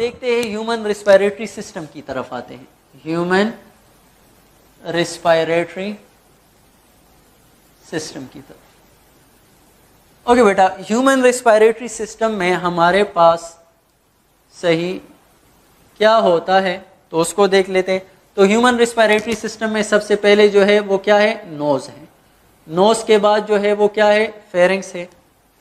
देखते हैं human respiratory system की तरफ आते हैं। ह्यूमन रिस्पायरेटरी सिस्टम की तरफ। ओके बेटा, ह्यूमन रिस्पायरेटरी सिस्टम में हमारे पास सही क्या होता है तो उसको देख लेते हैं। तो ह्यूमन रिस्पायरेटरी सिस्टम में सबसे पहले जो है वो क्या है, नोज है। नोज के बाद जो है वो क्या है, फेरिंग्स है।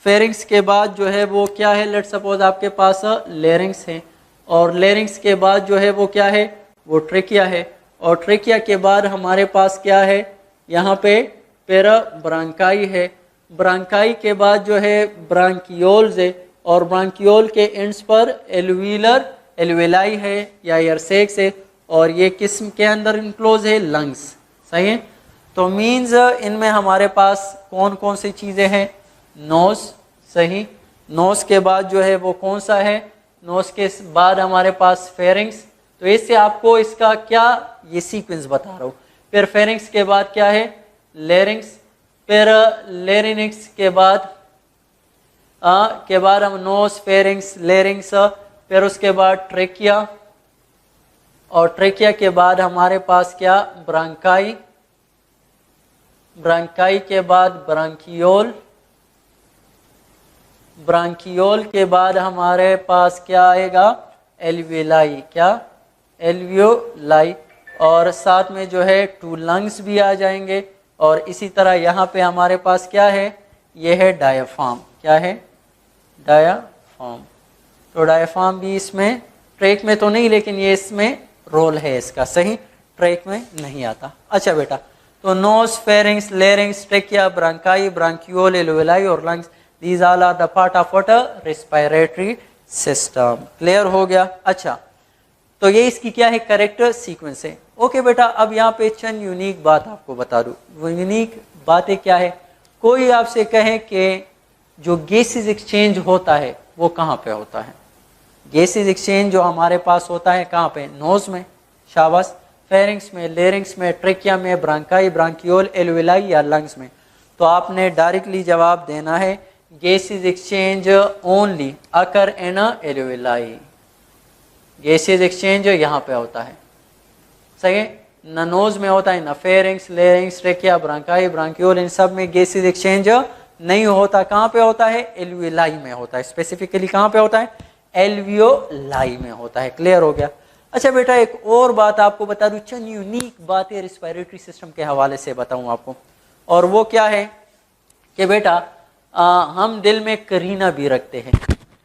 फेरिंग्स के बाद जो है वो क्या है, लेट सपोज आपके पास लेरिंग्स है। और लेरिंग्स के बाद जो है वो क्या है, वो ट्रेकिया है। और ट्रेकिया के बाद हमारे पास क्या है, यहाँ पे पेराब्रांकाई है। ब्रांकाई के बाद जो है ब्रांकियोल्स है। और ब्रांकियोल के एंड्स पर एल्वेलाई है या एयरसेक्स है। और ये किस्म के अंदर इनक्लोज है, लंग्स। सही है। तो मीन्स इनमें हमारे पास कौन कौन सी चीज़ें हैं, नोज। सही। नोज के बाद जो है वो कौन सा है, नोज के बाद हमारे पास फेरिंग्स। तो इससे आपको इसका क्या ये सीक्वेंस बता रहा हूँ। फिर फेरिंग्स के बाद क्या है, लेरिंग्स। फिर लेरिनिक्स के बाद हम नोज, फेरिंग्स, लेरिंग्स। फिर उसके बाद ट्रेकिया। और ट्रेकिया के बाद हमारे पास क्या, ब्रांकाई। ब्रांकाई के बाद ब्रांकियोल। ब्रांकियोल के बाद हमारे पास क्या आएगा, एल्वियोलाई। क्या, एल्वियोलाई। और साथ में जो है 2 लंग्स भी आ जाएंगे। और इसी तरह यहाँ पे हमारे पास क्या है, ये है डायाफ्राम। क्या है, डायाफ्राम। तो डायाफ्राम भी इसमें ट्रैक में तो नहीं, लेकिन ये इसमें रोल है इसका। सही, ट्रैक में नहीं आता। अच्छा बेटा, तो nose, pharynx, larynx, trachea, bronchi, bronchiole, alveoli और lungs, these all are the part of what, respiratory system. Clear हो गया। अच्छा, तो ये इसकी क्या है, करेक्ट सीक्वेंस है। ओके बेटा, अब यहाँ पे चंद यूनिक बात आपको बता दूँ। वो यूनिक बातें क्या है, कोई आपसे कहे कि जो गैसेस एक्सचेंज होता है वो कहाँ पे होता है। गैसेस एक्सचेंज जो हमारे पास होता है कहाँ पे, नोज में। शाबाश। फेरिंग्स में, लेरिंग्स में, ट्रेकिया में, ब्रांकाई, ब्रांकियोल, एल्वियोलाई या लंग्स में। तो आपने डायरेक्टली जवाब देना है, गैसेस एक्सचेंज ओनली अकर इन एल्वियोलाई। गैसेस एक्सचेंज यहाँ पे होता है। सही है, न नोज में होता है, न फेरिंग्स, लेरिंग्स, ट्रेकिया, ब्रांकाई, ब्रांकियोल, इन सब में गैसेस एक्सचेंज नहीं होता। कहाँ पे होता है, एल्वियोलाई में होता है। स्पेसिफिकली कहाँ पे होता है, एल्वियोलाई में होता है। क्लियर हो गया। अच्छा बेटा, एक और बात आपको बता दूं, चंद यूनिक बातें रिस्पायरेटरी सिस्टम के हवाले से बताऊं आपको। और वो क्या है कि बेटा हम दिल में करीना भी रखते हैं।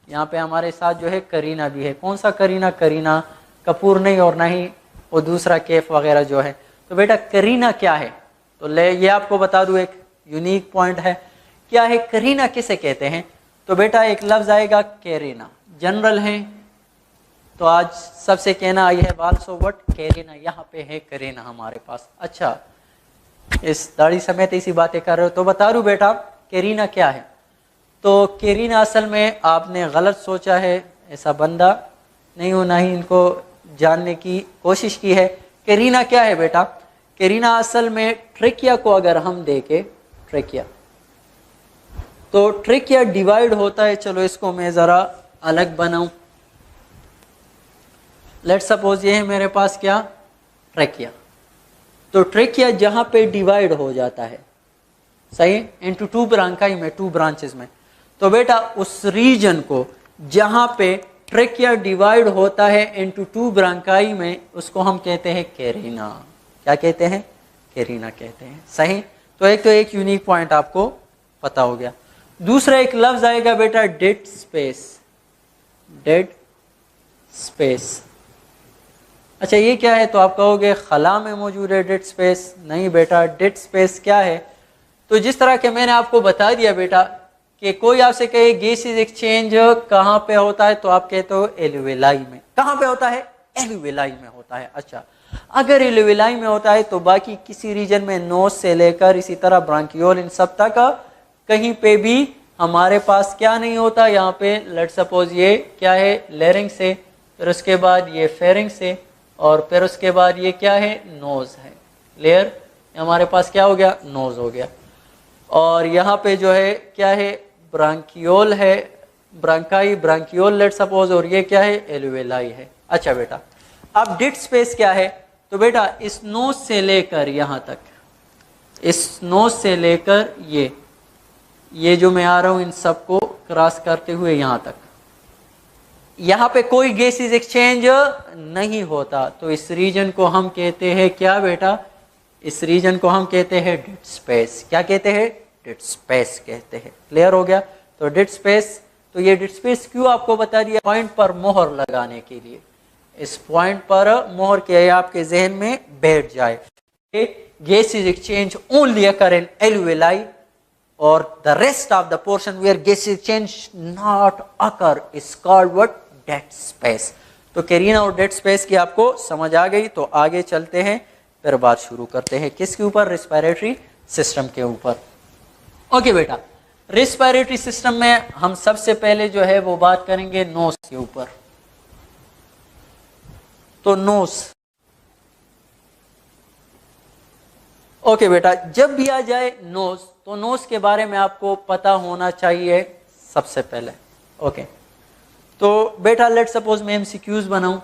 यहाँ पे हमारे साथ जो है करीना भी है। कौन सा करीना, करीना कपूर नहीं और ना ही वो दूसरा कैफ वगैरह जो है। तो बेटा करीना क्या है, तो ये आपको बता दूं, एक यूनिक पॉइंट है। क्या है करीना, किसे कहते हैं। तो बेटा एक लफ्ज आएगा कैरीना, जनरल है। तो आज सबसे कहना आई है बालसो वट कैरीना, यहाँ पे है करीना हमारे पास। अच्छा, इस दाढ़ी समेत इसी बातें कर रहे हो तो बता दूं बेटा कैरीना क्या है। तो कैरीना असल में आपने गलत सोचा है, ऐसा बंदा नहीं होना ही इनको जानने की कोशिश की है। कैरीना क्या है बेटा, कैरीना असल में ट्रेकिया को अगर हम देखें, ट्रेकिया, तो ट्रेकिया डिवाइड होता है। चलो इसको मैं ज़रा अलग बनाऊं। लेट सपोज ये है मेरे पास क्या, ट्रेकिया। तो ट्रेकिया जहाँ पे डिवाइड हो जाता है, सही, इनटू 2 ब्रांकाई में, 2 ब्रांचेस में। तो बेटा उस रीजन को जहाँ पे ट्रेकिया डिवाइड होता है इनटू 2 ब्रांकाई में, उसको हम कहते हैं कैरीना। क्या कहते हैं, कैरीना कहते हैं। सही। तो एक यूनिक पॉइंट आपको पता हो गया। दूसरा एक लफ्ज आएगा बेटा डेड स्पेस। Dead space. अच्छा ये क्या है, तो आप कहोगे खला में मौजूद है डेड स्पेस। नहीं बेटा, डेड स्पेस क्या है, तो जिस तरह के मैंने आपको बता दिया बेटा कि कोई आपसे कहे गैसेस एक्सचेंज कहाँ पे होता है, तो आप कहते हो एल्वियोलाई में। कहाँ पे होता है, एल्वियोलाई में होता है। अच्छा, अगर एल्वियोलाई में होता है तो बाकी किसी रीजन में, नोज से लेकर इसी तरह ब्रांकियोल, इन सब तक कहीं पे भी हमारे पास क्या नहीं होता। यहाँ पे लेट्स सपोज ये क्या है, लेरिंग्स है, फिर उसके बाद ये फेरिंग्स है, और फिर उसके बाद ये क्या है, नोज है। क्लियर, हमारे पास क्या हो गया, नोज हो गया। और यहाँ पे जो है क्या है, ब्रांकियोल है, ब्रांकाई, ब्रांकियोल लेट सपोज, और ये क्या है, एल्वियोलाई है। अच्छा बेटा, अब डिट स्पेस क्या है, तो बेटा इस नोज से लेकर यहाँ तक, इस नोज से लेकर ये जो मैं आ रहा हूँ इन सबको क्रॉस करते हुए यहाँ तक, यहाँ पे कोई गैसेस एक्सचेंज नहीं होता, तो इस रीजन को हम कहते हैं क्या बेटा, इस रीजन को हम कहते हैं डेड स्पेस। क्या कहते हैं, डेड स्पेस कहते हैं। क्लियर हो गया, तो डेड स्पेस, तो ये डेड स्पेस क्यों आपको बता दिया, पॉइंट पर मोहर लगाने के लिए, इस पॉइंट पर मोहर के आपके जहन में बैठ जाए। Gases exchange only occur in alveoli, or the rest of the portion where gases exchange not occur is called what, dead space। तो कैरिना और डेड स्पेस की आपको समझ आ गई, तो आगे चलते हैं, फिर बात शुरू करते हैं किसके ऊपर, रेस्पिरेटरी सिस्टम के ऊपर। ओके बेटा, रेस्पिरेटरी सिस्टम में हम सबसे पहले जो है वो बात करेंगे नोज के ऊपर। तो नोज, ओके बेटा, जब भी आ जाए नोज, तो नोज के बारे में आपको पता होना चाहिए सबसे पहले। ओके, तो बेटा लेट सपोज मैं एमसीक्यूज बनाऊं,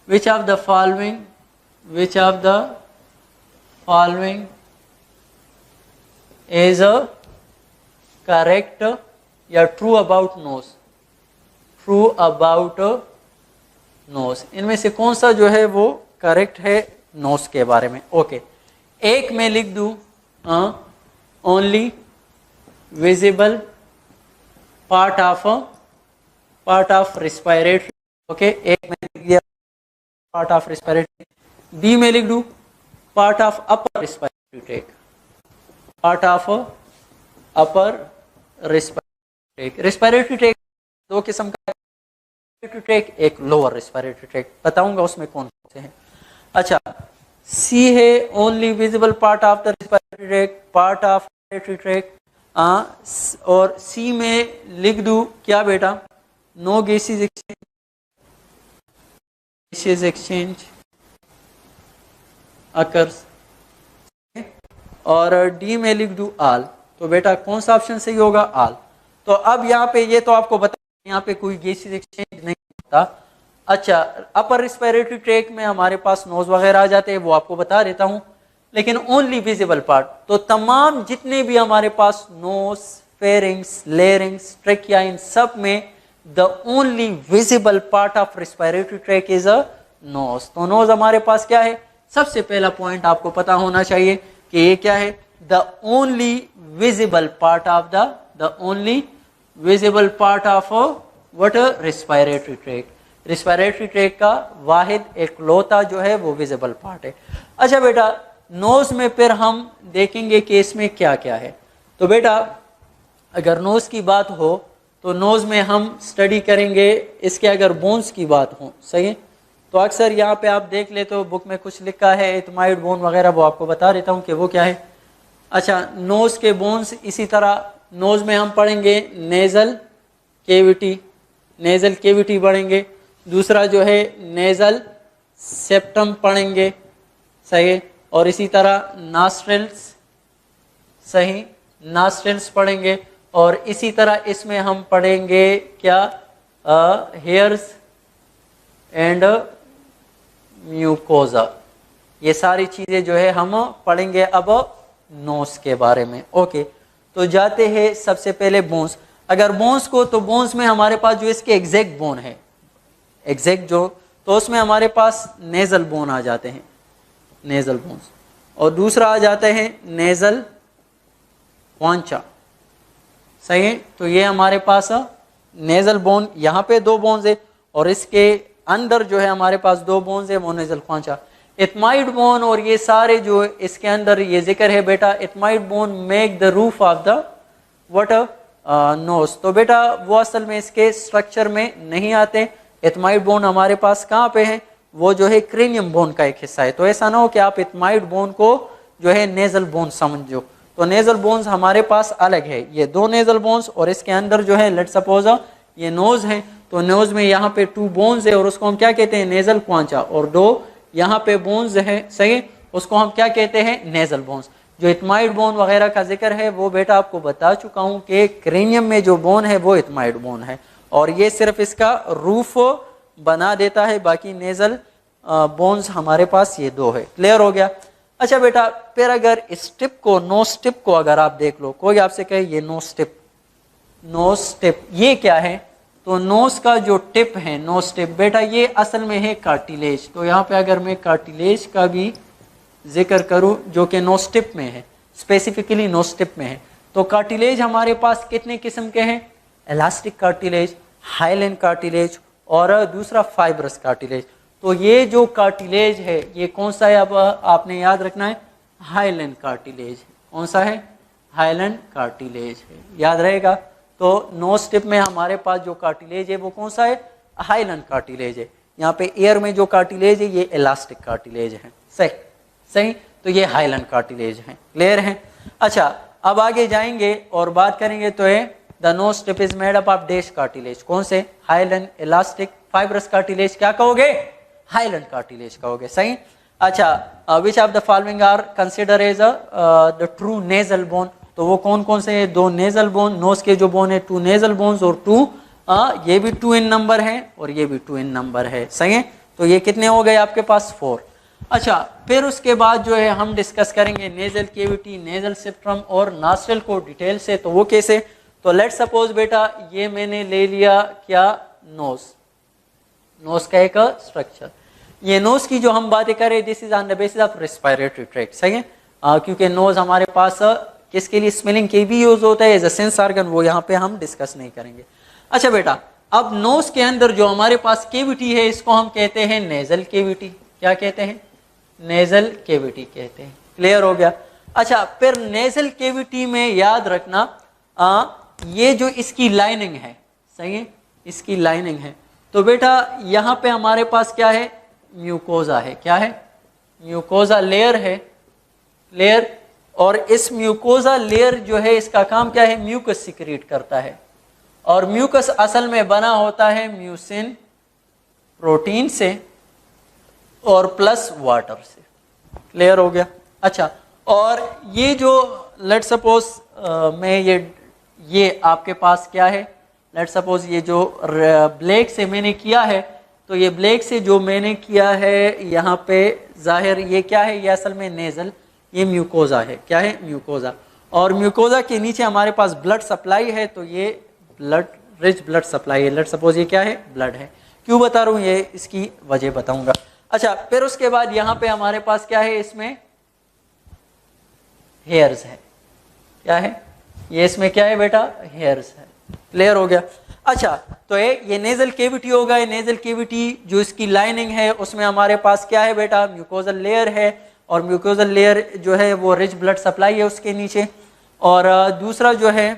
which of the following is a correct या true about nose, true about nose, इनमें से कौन सा जो है वो करेक्ट है नोज के बारे में। ओके, एक मैं लिख दूं only visible part of respiratory. Okay, एक मैं लिख दिया पार्ट ऑफ रेस्पिरेटरी। बी में लिख दूं part of upper respiratory tract, part of upper respiratory tract. Respiratory tract दो किस्म का, रेस्पिरेटरी ट्रैक एक लोअर रेस्पिरेटरी ट्रैक, बताऊंगा उसमें कौन से हैं। अच्छा, सी है only visible part of the respiratory tract, part of respiratory tract. और सी में लिख दूं क्या बेटा, नो गैसेस एक्सचेंज अकर्स। और डी में लिख दूं आल, तो बेटा कौन सा ऑप्शन सही होगा, आल। तो अब यहाँ पे ये तो आपको बता, यहाँ पे कोई गैसेस एक्सचेंज नहीं होता। अच्छा, अपर रेस्पिरेटरी ट्रैक में हमारे पास नोज वगैरह आ जाते हैं, वो आपको बता देता हूँ, लेकिन ओनली विजिबल पार्ट, तो तमाम जितने भी हमारे पास नोज, फेरिंग्स, लेरिंग्स, ट्रेकिया, इन सब में the only visible part of respiratory tract is a knows. तो नोज हमारे पास क्या है, सबसे पहला पॉइंट आपको पता होना चाहिए कि ये क्या है, the only visible part of the only visible part of what, respiratory tract. Respiratory tract का वाहिद एकलौता जो है वो विजिबल पार्ट है। अच्छा बेटा, नोज में फिर हम देखेंगे कि इसमें क्या क्या है। तो बेटा अगर नोज की बात हो तो नोज में हम स्टडी करेंगे इसके, अगर बोन्स की बात हो, सही, तो अक्सर यहाँ पे आप देख ले तो बुक में कुछ लिखा है एथमाइड बोन वगैरह, वो आपको बता देता हूँ कि वो क्या है। अच्छा, नोज के बोन्स, इसी तरह नोज में हम पढ़ेंगे नेजल केविटी, नेजल केविटी पढ़ेंगे। दूसरा जो है नेजल सेप्टम पढ़ेंगे, सही, और इसी तरह नॉस्ट्रिल्स, सही, नॉस्ट्रिल्स पढ़ेंगे। और इसी तरह इसमें हम पढ़ेंगे क्या, हेयर्स एंड म्यूकोजा, ये सारी चीज़ें जो है हम पढ़ेंगे अब नोज के बारे में। ओके, तो जाते हैं सबसे पहले बोन्स। अगर बोन्स को, तो बोन्स में हमारे पास जो इसके एग्जैक्ट बोन है, एग्जैक्ट जो, तो उसमें हमारे पास नेजल बोन आ जाते हैं, नेजल बोन्स, और दूसरा आ जाते हैं नेजल क्वांचा, सही है। तो ये हमारे पास नेजल बोन, यहाँ पे दो बोन्स है, और इसके अंदर जो है हमारे पास दो बोन्स है, वो नेजल क्वांचा। एथमाइड बोन और ये सारे जो इसके अंदर ये जिक्र है बेटा, ethmoid bone make the roof of the what, nose. तो बेटा वो असल में इसके स्ट्रक्चर में नहीं आते। एथमाइड बोन हमारे पास कहाँ पे है, वो जो है क्रेनियम बोन का एक हिस्सा है। तो ऐसा ना हो कि आप एथमाइड बोन को जो है नेजल बोन समझो, तो नेजल बोन्स हमारे पास अलग है, ये दो नेजल बोन्स, और इसके अंदर जो है लेट सपोज ये नोज है, तो नोज में यहाँ पे टू बोन्स है और उसको हम क्या कहते हैं, नेजल क्वांचा, और दो यहाँ पे बोन्स है, सही, उसको हम क्या कहते हैं, नेजल बोन्स। जो इथमाइड बोन वगैरह का जिक्र है वो बेटा आपको बता चुका हूँ कि क्रेनियम में जो बोन है वो इथमाइड बोन है, और ये सिर्फ इसका रूफ बना देता है, बाकी नेजल बोन्स हमारे पास ये दो है। क्लियर हो गया। अच्छा बेटा, फिर अगर स्टिप को, नोज टिप को अगर आप देख लो, कोई आपसे कहे ये नोज टिप, नोज टिप ये क्या है, तो नोज का जो टिप है, नोज टिप बेटा ये असल में है कार्टिलेज। तो यहाँ पे अगर मैं कार्टिलेज का भी जिक्र करूं जो कि नोज टिप में है, स्पेसिफिकली नोज टिप में है, तो कार्टिलेज हमारे पास कितने किस्म के हैं, इलास्टिक कार्टिलेज, हाइलाइन कार्टिलेज और दूसरा फाइब्रस कार्टिलेज। तो ये जो कार्टिलेज है ये कौन सा है, अब आपने याद रखना है, हाइलाइन कार्टिलेज। कौन सा है, हाइलाइन कार्टिलेज है, याद रहेगा। तो नोज टिप में हमारे पास जो कार्टिलेज है वो कौन सा है, हाइलाइन कार्टिलेज है। यहाँ पे एयर में जो कार्टिलेज है ये इलास्टिक कार्टिलेज है। सही सही, तो ये हाइलाइन कार्टिलेज है। क्लियर है। अच्छा, अब आगे जाएंगे और बात करेंगे, तो है the nose tip is made up of dash cartilage. कौन से, हाइलाइन, इलास्टिक, फाइब्रस कार्टिलेज, क्या कहोगे, हाइलाइन कार्टिलेज कहोगे। सही। अच्छा, which of the following are consider as the true nasal bone, तो वो कौन कौन से, दो नेजल बोन, नोज के जो बोन है टू नेजल बोन्स, और टू ये भी 2 इन नंबर है और ये भी 2 इन नंबर है। सही है, तो ये कितने हो गए आपके पास, 4। अच्छा, फिर उसके बाद जो है हम डिस्कस करेंगे नेजल केविटी, नेजल सेप्ट्रम और नॉस्ट्रल को डिटेल से। तो वो कैसे, तो लेट सपोज बेटा ये मैंने ले लिया क्या, नोज, नोज का एक स्ट्रक्चर। ये नोज की जो हम बातें करें, this is on the basis of respiratory tract. सही है, क्योंकि नोज हमारे पास किसके लिए, स्मेलिंग के भी यूज होता है एज अ सेंस ऑर्गन, वो यहाँ पे हम डिस्कस नहीं करेंगे। अच्छा बेटा, अब नोज के अंदर जो हमारे पास केविटी है इसको हम कहते हैं नेजल केविटी। क्या कहते हैं, नेजल केविटी कहते हैं। क्लियर हो गया। अच्छा, फिर नेजल केविटी में याद रखना ये जो इसकी लाइनिंग है, सही है, इसकी लाइनिंग है, तो बेटा यहाँ पे हमारे पास क्या है, म्यूकोजा है। क्या है, म्यूकोजा लेयर है, लेयर। और इस म्यूकोजा लेयर जो है इसका काम क्या है, म्यूकस सिक्रीट करता है, और म्यूकस असल में बना होता है म्यूसिन प्रोटीन से और प्लस वाटर से। क्लियर हो गया। अच्छा, और ये जो लेट सपोज मैं ये आपके पास क्या है, लेट सपोज ये जो ब्लैक से मैंने किया है, तो ये ब्लैक से जो मैंने किया है यहाँ पे जाहिर ये क्या है, ये असल में नेजल, ये म्यूकोजा है। क्या है, म्यूकोजा। और म्यूकोजा के नीचे हमारे पास ब्लड सप्लाई है, तो ये ब्लड, रिच ब्लड सप्लाई है। लेट सपोज ये क्या है, ब्लड है। क्यों बता रहा हूँ, ये इसकी वजह बताऊंगा। अच्छा, फिर उसके बाद यहाँ पे हमारे पास क्या है, इसमें हेयर्स है। क्या है, ये इसमें क्या है बेटा, हेयर्स है। क्लियर हो गया। अच्छा, तो ये नेजल केविटी होगा। ये नेजल केविटी जो इसकी लाइनिंग है उसमें हमारे पास क्या है बेटा, म्यूकोजल लेयर है, और म्यूकोजल लेयर जो है वो रिच ब्लड सप्लाई है उसके नीचे। और दूसरा जो है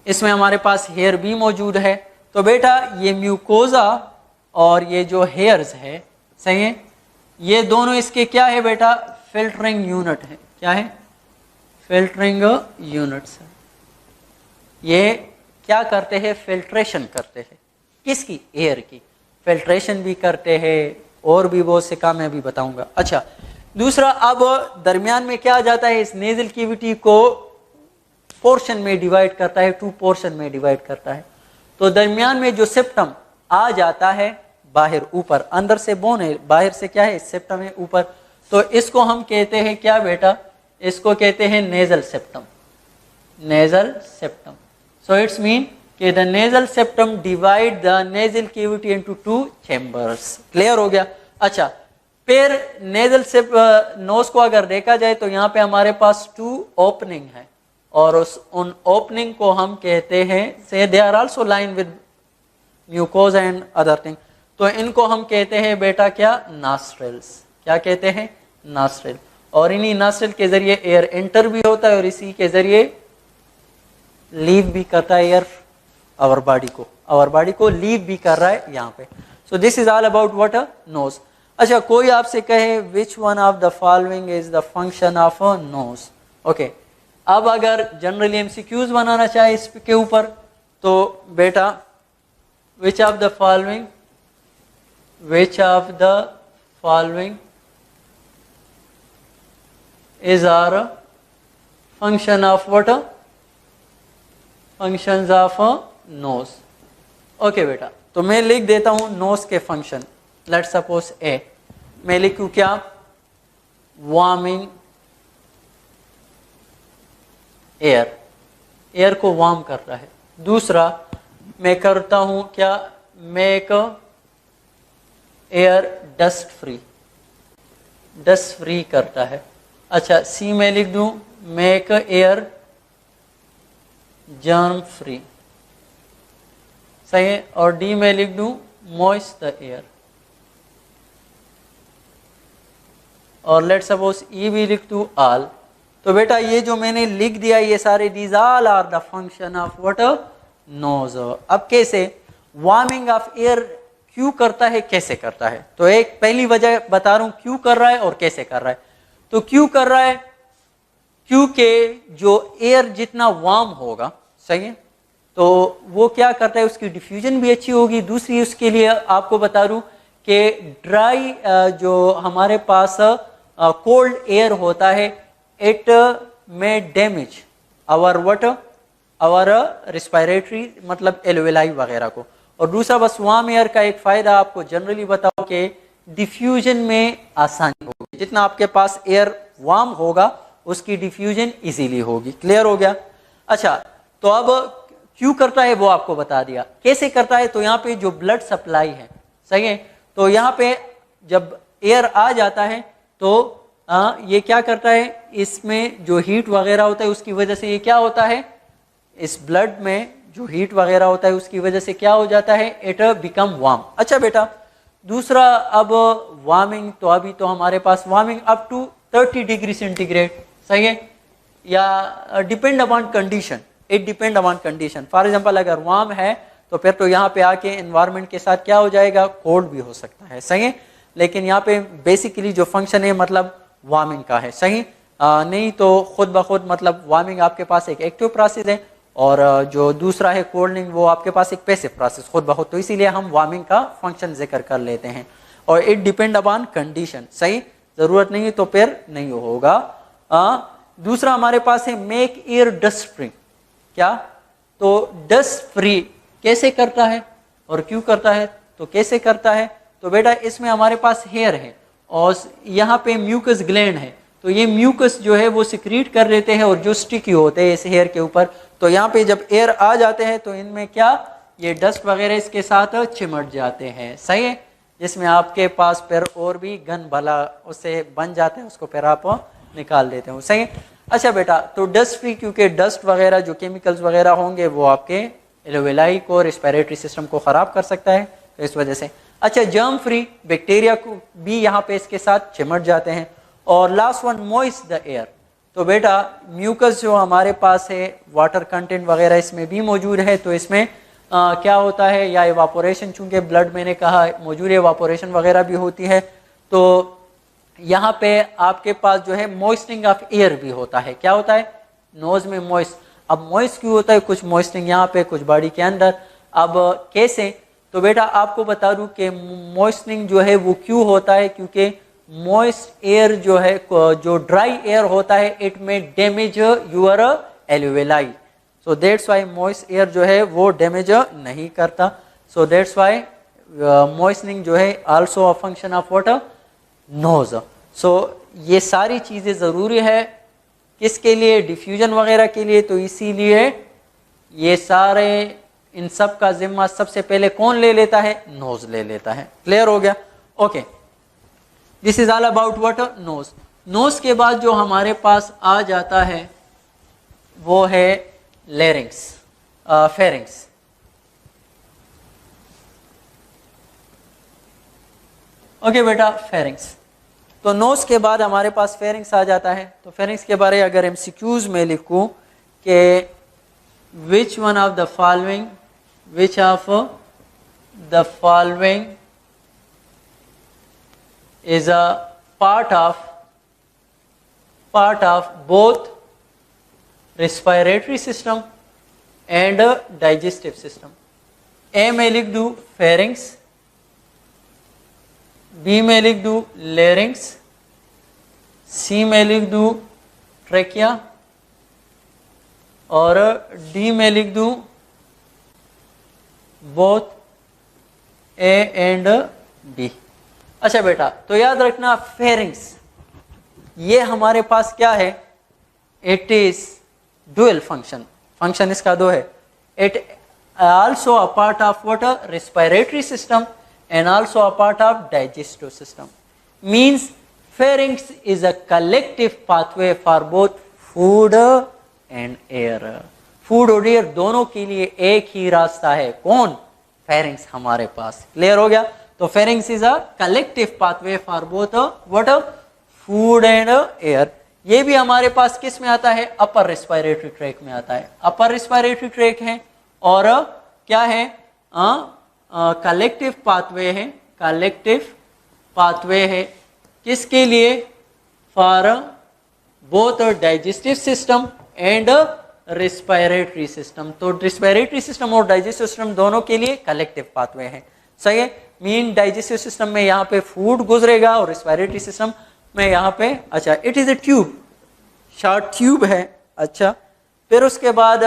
इसमें हमारे पास हेयर भी मौजूद है। तो बेटा ये म्यूकोजा और ये जो हेयर्स है, सही है, ये दोनों इसके क्या है बेटा, फिल्टरिंग यूनिट है। क्या है, फिल्टरिंग यूनिट्स है। ये क्या करते हैं, फिल्ट्रेशन करते हैं। किसकी, एयर की फिल्ट्रेशन भी करते हैं, और भी बहुत से काम मैं अभी बताऊंगा। अच्छा, दूसरा, अब दरमियान में क्या आ जाता है, इस नेजल कैविटी को पोर्शन में डिवाइड करता है, 2 पोर्शन में डिवाइड करता है। तो दरमियान में जो सेप्टम आ जाता है बाहर, ऊपर, अंदर से बोन है, बाहर से क्या है, सेप्टम है ऊपर, तो इसको हम कहते हैं क्या बेटा, इसको कहते हैं nasal septum. Nasal septum. So it's mean कि the nasal septum divide the nasal cavity into 2 chambers. Clear हो गया। अच्छा, फिर नेजल से नोज को अगर देखा जाए तो यहाँ पे हमारे पास 2 ओपनिंग है, और उन ओपनिंग को हम कहते हैं, say they are also line with mucous and other thing, तो इनको हम कहते हैं बेटा क्या, नॉस्ट्रल्स। क्या कहते हैं, नॉस्ट्रल। और इन्हीं नॉस्ट्रल के जरिए एयर एंटर भी होता है और इसी के जरिए लीव भी करता है एयर आवर बॉडी को लीव भी कर रहा है यहाँ पे। सो this is all about what a knows. अच्छा, कोई आपसे कहे which one of the following is the function of a knows. Okay, अब अगर जनरली एमसीक्यूज बनाना चाहे इसके ऊपर, तो बेटा which of the following is are function of what, functions of nose. Okay बेटा, तो मैं लिख देता हूं नोज के फंक्शन। लेट सपोज ए, मैं लिखूं क्या, वार्मिंग एयर, एयर को वार्म कर रहा है। दूसरा मैं करता हूं क्या, make air dust free, dust free करता है। अच्छा, सी में लिख दूं मेक एयर जर्म फ्री, सही है। और डी में लिख दूं मॉइस्ट द एयर। और लेट सपोज ई भी लिख दूं ऑल। तो बेटा ये जो मैंने लिख दिया ये सारे these all are the function of what, nose. अब कैसे वार्मिंग ऑफ एयर क्यों करता है, कैसे करता है, तो एक पहली वजह बता रहा हूं क्यों कर रहा है और कैसे कर रहा है। तो क्यों कर रहा है, क्योंकि जो एयर जितना वार्म होगा, सही है, तो वो क्या करता है, उसकी डिफ्यूजन भी अच्छी होगी। दूसरी उसके लिए आपको बता दूं कि ड्राई जो हमारे पास कोल्ड एयर होता है, it may damage our what, our respiratory, मतलब एल्वेलाई वगैरह को। और दूसरा बस वार्म एयर का एक फायदा आपको जनरली बताओ कि डिफ्यूजन में आसानी होगी, जितना आपके पास एयर वार्म होगा उसकी डिफ्यूजन इजीली होगी। क्लियर हो गया। अच्छा, तो अब क्यों करता है वो आपको बता दिया, कैसे करता है। तो यहाँ पे जो ब्लड सप्लाई है, सही है, तो यहाँ पे जब एयर आ जाता है तो ये क्या करता है, इसमें जो हीट वगैरह होता है उसकी वजह से ये क्या होता है, इस ब्लड में जो हीट वगैरह होता है उसकी वजह से क्या हो जाता है, इट बिकम वार्म। अच्छा बेटा, दूसरा अब वार्मिंग, तो अभी तो हमारे पास warming up to 30 degree centigrade, सही है, या depend upon condition, it depend upon condition. For example अगर वार्म है तो फिर तो यहाँ पे आके एनवायरनमेंट के साथ क्या हो जाएगा, कोल्ड भी हो सकता है, सही है। लेकिन यहाँ पे बेसिकली जो फंक्शन है मतलब वार्मिंग का है, सही। नहीं तो खुद ब खुद मतलब वार्मिंग आपके पास एक एक्टिव प्रोसेस है और जो दूसरा है कोल्डिंग वो आपके पास एक पैसिव प्रोसेस खुद ब खुद, तो इसीलिए हम वार्मिंग का फंक्शन जिक्र कर लेते हैं। और इट डिपेंड अपॉन कंडीशन, सही, जरूरत नहीं है तो फिर नहीं होगा। दूसरा हमारे पास है मेक एयर डस्ट फ्री। क्या, तो डस्ट फ्री कैसे करता है और क्यों करता है, तो कैसे करता है, तो बेटा इसमें हमारे पास हेयर है और यहाँ पे म्यूकस ग्लैंड है, तो ये म्यूकस जो है वो सिक्रीट कर लेते हैं और जो स्टिकी होते हैं इस हेयर के ऊपर, तो यहाँ पे जब एयर आ जाते हैं तो इनमें क्या, ये डस्ट वगैरह इसके साथ चिमट जाते हैं, सही है, जिसमें आपके पास फिर और भी गन भला उससे बन जाते हैं, उसको फिर आप निकाल देते हो, सही है। अच्छा बेटा, तो डस्ट फ्री, क्योंकि डस्ट वगैरह जो केमिकल्स वगैरह होंगे वो आपके एल्वेलाई को, रिस्पायरेटरी सिस्टम को ख़राब कर सकता है, तो इस वजह से। अच्छा, जर्म फ्री, बैक्टीरिया को भी यहाँ पे इसके साथ चिमट जाते हैं। और last one, moist the air. तो बेटा म्यूकस जो हमारे पास है, वाटर कंटेंट वगैरह इसमें भी मौजूद है, तो इसमें क्या होता है, या इवापोरेशन, चूंकि ब्लड मैंने कहा मौजूद है, इवापोरेशन वगैरह भी होती है, तो यहाँ पे आपके पास जो है मॉइस्टनिंग ऑफ एयर भी होता है। क्या होता है, नोज में मॉइस्ट। अब मॉइस्ट क्यों होता है, कुछ मॉइस्टनिंग यहाँ पे, कुछ बॉडी के अंदर। अब कैसे, तो बेटा आपको बता दूं कि मॉइस्टनिंग जो है वो क्यों होता है, क्योंकि मॉइस्ट एयर जो है, जो ड्राई एयर होता है, it may damage your alveoli, so that's why moist air जो है वो डैमेज नहीं करता। सो दैट्स वाई मॉइस्टनिंग जो है also a function of water nose. सो ये सारी चीज़ें ज़रूरी है किसके लिए, डिफ्यूजन वगैरह के लिए, तो इसीलिए ये सारे इन सब का जिम्मा सबसे पहले कौन ले लेता है, नोज ले लेता है। क्लियर हो गया। Okay, this is all about what, nose. Nose के बाद जो हमारे पास आ जाता है वो है लेरिंग्स, फेरिंग्स। ओके बेटा, फेरिंग्स। तो नोज के बाद हमारे पास फेरिंग्स आ जाता है। तो फेरिंग्स के बारे अगर एमसीक्यूज में लिखूं कि which one of the following, which of the following is a part of both respiratory system and digestive system। ए में लिख दूं फेरिंग्स, बी में लिख दूं लेरिंग्स, सी में लिख दूं ट्रेकिया, और डी में लिख दूं बोथ ए एंड डी। अच्छा बेटा, तो याद रखना फेरिंग्स ये हमारे पास क्या है, it is dual function, function इसका दो है। It also a part of what, respiratory system and also a part of digestive system. Means pharynx is a collective pathway for both food and air. Food और air दोनों के लिए एक ही रास्ता है, कौन, फेरिंग्स हमारे पास। क्लियर हो गया। तो pharynx is a collective pathway for both what, food and air. ये भी हमारे पास किस में आता है, अपर रेस्पिरेटरी ट्रैक में आता है। अपर रेस्पिरेटरी ट्रैक है और क्या है, कलेक्टिव पाथवे है, कलेक्टिव पाथवे है किसके लिए, for both digestive system and respiratory system. तो रेस्पिरेटरी सिस्टम और डाइजेस्टिव सिस्टम दोनों के लिए कलेक्टिव पाथवे है। सही है। मीन डाइजेस्टिव सिस्टम में यहाँ पे फूड गुजरेगा और रेस्पिरेटरी सिस्टम में यहाँ पे, अच्छा it is a tube, short tube है। अच्छा फिर उसके बाद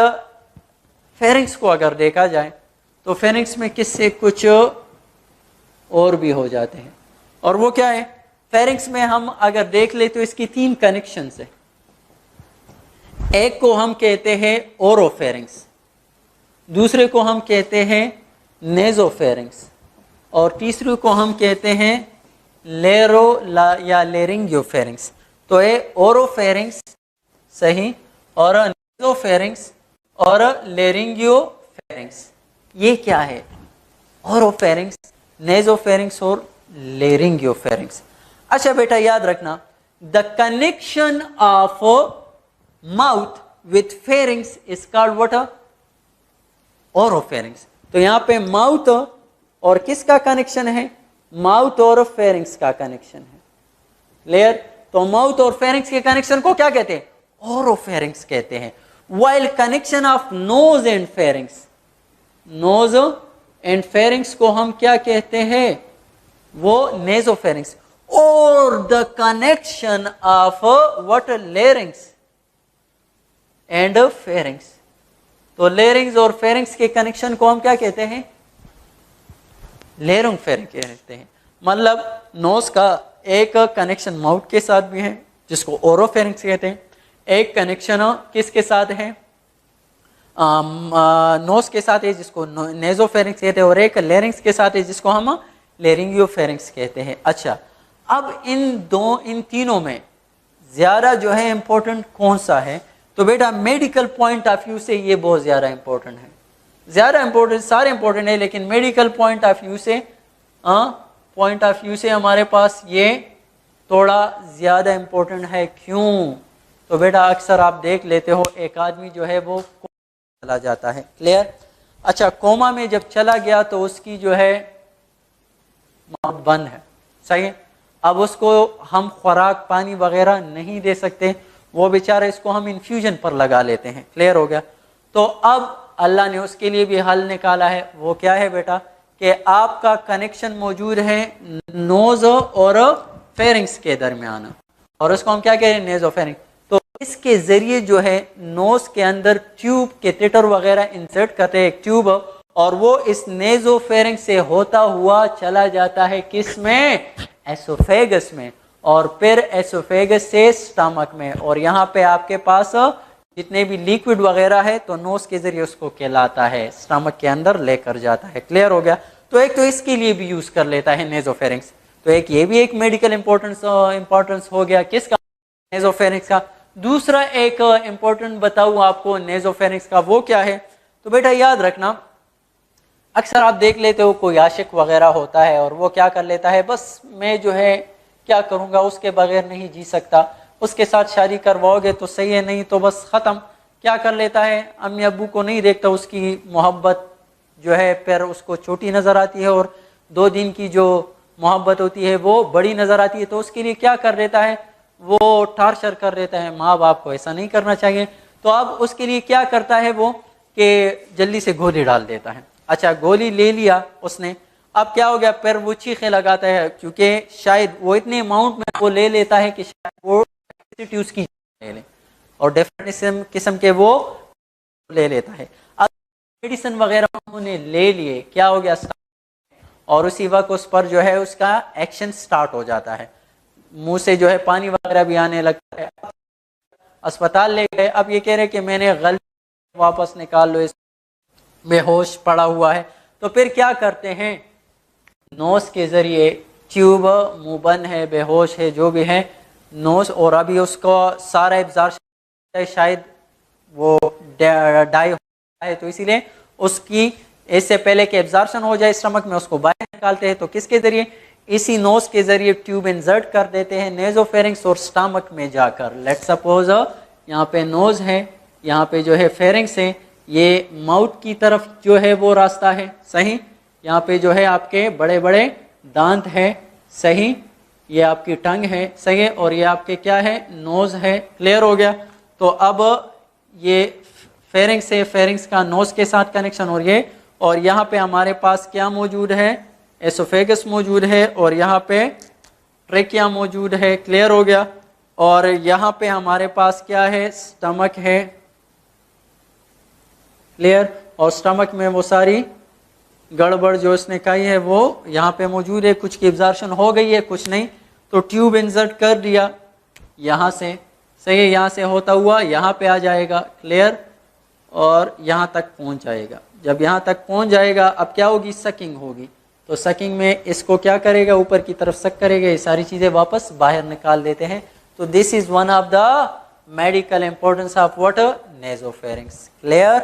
फेरिंग्स को अगर देखा जाए तो फेरिंग्स में किससे कुछ और भी हो जाते हैं, और वो क्या है, फेरिंग्स में हम अगर देख ले तो इसकी 3 कनेक्शन है। एक को हम कहते हैं ओरोफेरिंग्स, दूसरे को हम कहते हैं नेजोफेरिंग्स, और तीसरे को हम कहते हैं या लेरिंगियोफेरिंग्स। तो ये ओरोफेरिंग्स सही, और नेजोफेरिंग्स और लेरिंगियोफेरिंग्स। ये क्या है, ओरोफेरिंग्स, नेजोफेरिंग्स और लेरिंगियोफेरिंग्स। अच्छा बेटा याद रखना, the connection of mouth with pharynx is called what, oropharynx. तो यहां पे माउथ और किसका कनेक्शन है, माउथ और फेरिंग्स का कनेक्शन है। क्लियर। तो माउथ और फेरिंग्स के कनेक्शन को क्या कहते हैं, ओरोफेरिंग्स कहते हैं। While connection of nose and pharynx, nose and pharynx को हम क्या कहते हैं, वो नेजोफेरिंग्स। और the connection of what, larynx and pharynx. तो लेरिंग्स और फेरिंग्स के कनेक्शन को हम क्या कहते हैं, लेरिंग फेरिंग कहते हैं। मतलब नोज का एक कनेक्शन माउथ के साथ भी है जिसको ओरोफेरिंग्स कहते हैं, एक कनेक्शन किसके साथ है, नोज के साथ है जिसको नेजोफेरिंग्स कहते हैं, और एक लेरिंग्स के साथ है जिसको हम लेरिंगियोफेरिंग्स कहते हैं। अच्छा अब इन तीनों में ज्यादा जो है इंपॉर्टेंट कौन सा है, तो बेटा मेडिकल पॉइंट ऑफ व्यू से ये बहुत ज्यादा इंपॉर्टेंट है। ज्यादा इंपॉर्टेंट, सारे इंपॉर्टेंट है, लेकिन मेडिकल पॉइंट ऑफ व्यू से हमारे पास ये थोड़ा ज्यादा इंपॉर्टेंट है। क्यों, तो बेटा अक्सर आप देख लेते हो एक आदमी जो है वो चला जाता है। क्लियर। अच्छा कोमा में जब चला गया तो उसकी जो है माउथ बंद है, सही है। अब उसको हम खुराक पानी वगैरह नहीं दे सकते, वो बेचारा, इसको हम इन्फ्यूजन पर लगा लेते हैं। क्लियर हो गया। तो अब अल्लाह ने उसके लिए भी हल निकाला है। वो क्या है बेटा, कि आपका कनेक्शन मौजूद है नोज और फेरिंग्स के दरमियान, और उसको हम क्या कह रहे हैं, नेजोफेरिंग। तो इसके जरिए जो है नोज के अंदर ट्यूब, कैथेटर वगैरह इंसर्ट करते हैं, एक ट्यूब, और वो इस नेजोफेरिंग से होता हुआ चला जाता है किस में, एसोफेगस में, और फिर एसोफेगस से स्टमक में, और यहाँ पे आपके पास जितने भी लिक्विड वगैरह है तो नोज के जरिए उसको कहलाता है, स्टमक के अंदर लेकर जाता है। क्लियर हो गया। तो एक तो इसके लिए भी यूज कर लेता है नेजोफेरिंग्स, तो एक ये भी एक मेडिकल इंपॉर्टेंस हो गया किसका, नेजोफेरिंग्स का। दूसरा एक इंपॉर्टेंट बताऊं आपको नेजोफेरिंग्स का, वो क्या है, तो बेटा याद रखना, अक्सर आप देख लेते हो कोई आशिक वगैरह होता है और वो क्या कर लेता है, बस मैं जो है क्या करूंगा, उसके बगैर नहीं जी सकता, उसके साथ शादी करवाओगे तो सही है, नहीं तो बस खत्म। क्या कर लेता है, अम्मी अब्बू को नहीं देखता, उसकी मोहब्बत जो है फिर उसको छोटी नजर आती है, और 2 दिन की जो मोहब्बत होती है वो बड़ी नजर आती है। तो उसके लिए क्या कर देता है, वो टार्चर कर देता है, माँ बाप को ऐसा नहीं करना चाहिए। तो अब उसके लिए क्या करता है वो, कि जल्दी से गोली डाल देता है। अच्छा गोली ले लिया उसने, अब क्या हो गया, फिर वो चीखें लगाता है, क्योंकि शायद वो इतने अमाउंट में वो ले लेता है कि शायद वो उसकी ले ले। और डिफरेंट किस्म के वो ले लेता है। अब मेडिसिन वगैरह उन्होंने ले लिए, क्या हो गया, और उसी वक्त उस पर जो है उसका एक्शन स्टार्ट हो जाता है, मुंह से जो है पानी वगैरह भी आने लगता है। अस्पताल ले गए, अब ये कह रहे कि मैंने गलती, वापस निकाल लो, इस बेहोश पड़ा हुआ है। तो फिर क्या करते हैं, नोज के जरिए, ट्यूब मुंह बंद है, बेहोश है, जो भी है, नोज, और अभी उसको सारा एब्जॉर्प्शन शायद वो डाई होता है, तो इसीलिए उसकी इससे पहले कि एब्जॉर्प्शन हो जाए स्टमक में, उसको बाहर निकालते हैं। तो किसके जरिए, इसी नोज के जरिए ट्यूब इंसर्ट कर देते हैं नेजोफेरिंक्स और स्टमक में जाकर। लेट सपोज यहाँ पे नोज है, यहाँ पे जो है फेरिंक्स है, ये माउथ की तरफ जो है वो रास्ता है, सही। यहाँ पे जो है आपके बड़े बड़े दांत है, सही। ये आपकी टंग है, सही है, और ये आपके क्या है, नोज है। क्लियर हो गया। तो अब ये फेरिंक्स है, फेरिंक्स का नोज के साथ कनेक्शन, और यहाँ पे हमारे पास क्या मौजूद है, एसोफेगस मौजूद है, और यहाँ पे ट्रेकिया मौजूद है। क्लियर हो गया। और यहाँ पे हमारे पास क्या है, स्टमक है। क्लियर। और स्टमक में वो सारी गड़बड़ जो इसने कही है वो यहाँ पे मौजूद है, कुछ की एब्जॉर्प्शन हो गई है, कुछ नहीं। तो ट्यूब इंसर्ट कर दिया यहाँ से, सही है, यहाँ से होता हुआ यहाँ पे आ जाएगा। क्लियर। और यहाँ तक पहुँच जाएगा। जब यहाँ तक पहुँच जाएगा, अब क्या होगी, सकिंग होगी। तो सकिंग में इसको क्या करेगा, ऊपर की तरफ सक करेगा, ये सारी चीज़ें वापस बाहर निकाल देते हैं। तो this is one of the medical importance of what, nasopharynx. Clear.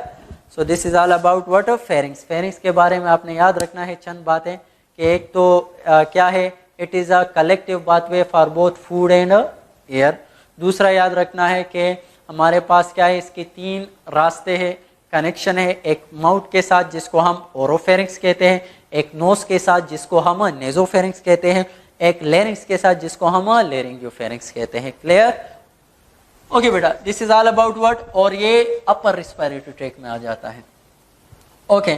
So this is all about what, pharynx. Pharynx के बारे में आपने याद रखना है चंद बातें, कि एक तो क्या है, it is a collective pathway for both food and air. दूसरा याद रखना है कि हमारे पास क्या है, इसके 3 रास्ते हैं, कनेक्शन है, एक माउथ के साथ जिसको हम ओरोफेरिंक्स कहते हैं, एक नोज के साथ जिसको हम नेजोफेरिंक्स कहते हैं, एक लेरिंक्स के साथ जिसको हम लेरिंगियोफेरिंक्स कहते हैं। क्लियर। ओके बेटा, this is all about what, और ये अपर रिस्पिरेटरी ट्रैक में आ जाता है। ओके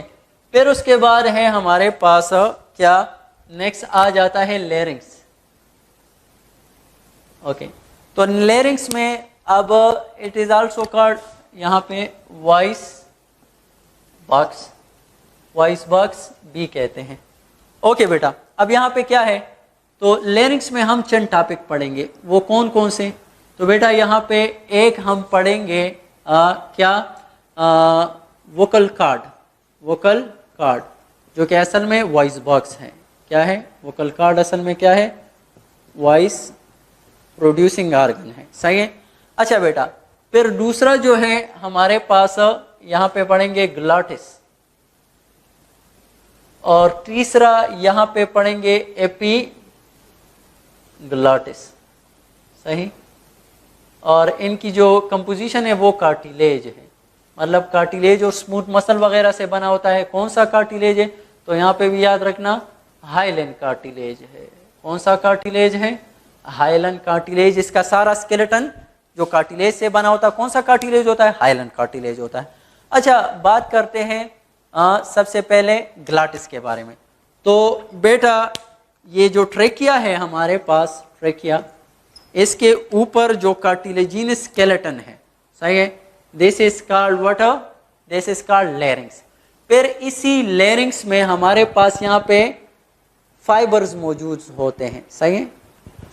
फिर उसके बाद है हमारे पास क्या, नेक्स्ट आ जाता है लेरिंक्स। ओके तो लेरिंक्स में अब इट इज आल्सो कॉल्ड यहाँ पे वॉइस बॉक्स, वॉइस बॉक्स भी कहते हैं। ओके बेटा, अब यहाँ पे क्या है, तो लेरिंक्स में हम चंद टॉपिक पढ़ेंगे, वो कौन कौन से। तो बेटा यहाँ पे एक हम पढ़ेंगे क्या, वोकल कार्ड, वोकल कार्ड जो कि असल में वॉइस बॉक्स है। क्या है, वोकल कार्ड असल में क्या है, वॉइस प्रोड्यूसिंग ऑर्गन है, सही है। अच्छा बेटा, फिर दूसरा जो है हमारे पास यहाँ पे पढ़ेंगे ग्लॉटिस, और तीसरा यहाँ पे पढ़ेंगे एपीग्लॉटिस, सही। और इनकी जो कंपोजिशन है वो कार्टिलेज है, मतलब कार्टिलेज और स्मूथ मसल वगैरह से बना होता है। कौन सा कार्टिलेज है, तो यहाँ पे भी याद रखना, हाइलन कार्टिलेज है। कौन सा कार्टिलेज है, हाइलन कार्टिलेज। इसका सारा स्केलेटन जो कार्टिलेज से बना होता है, कौन सा कार्टिलेज होता है, हाइलन कार्टिलेज होता है। अच्छा बात करते हैं सबसे पहले ग्लॉटिस के बारे में। तो बेटा ये जो ट्रेकिया है हमारे पास, ट्रेकिया, इसके ऊपर जो कार्टिलेजिनस स्केलेटन है, सही है, this is called what, this is called larynx. फिर इसी लेरिंक्स में हमारे पास यहाँ पे फाइबर्स मौजूद होते हैं, सही है,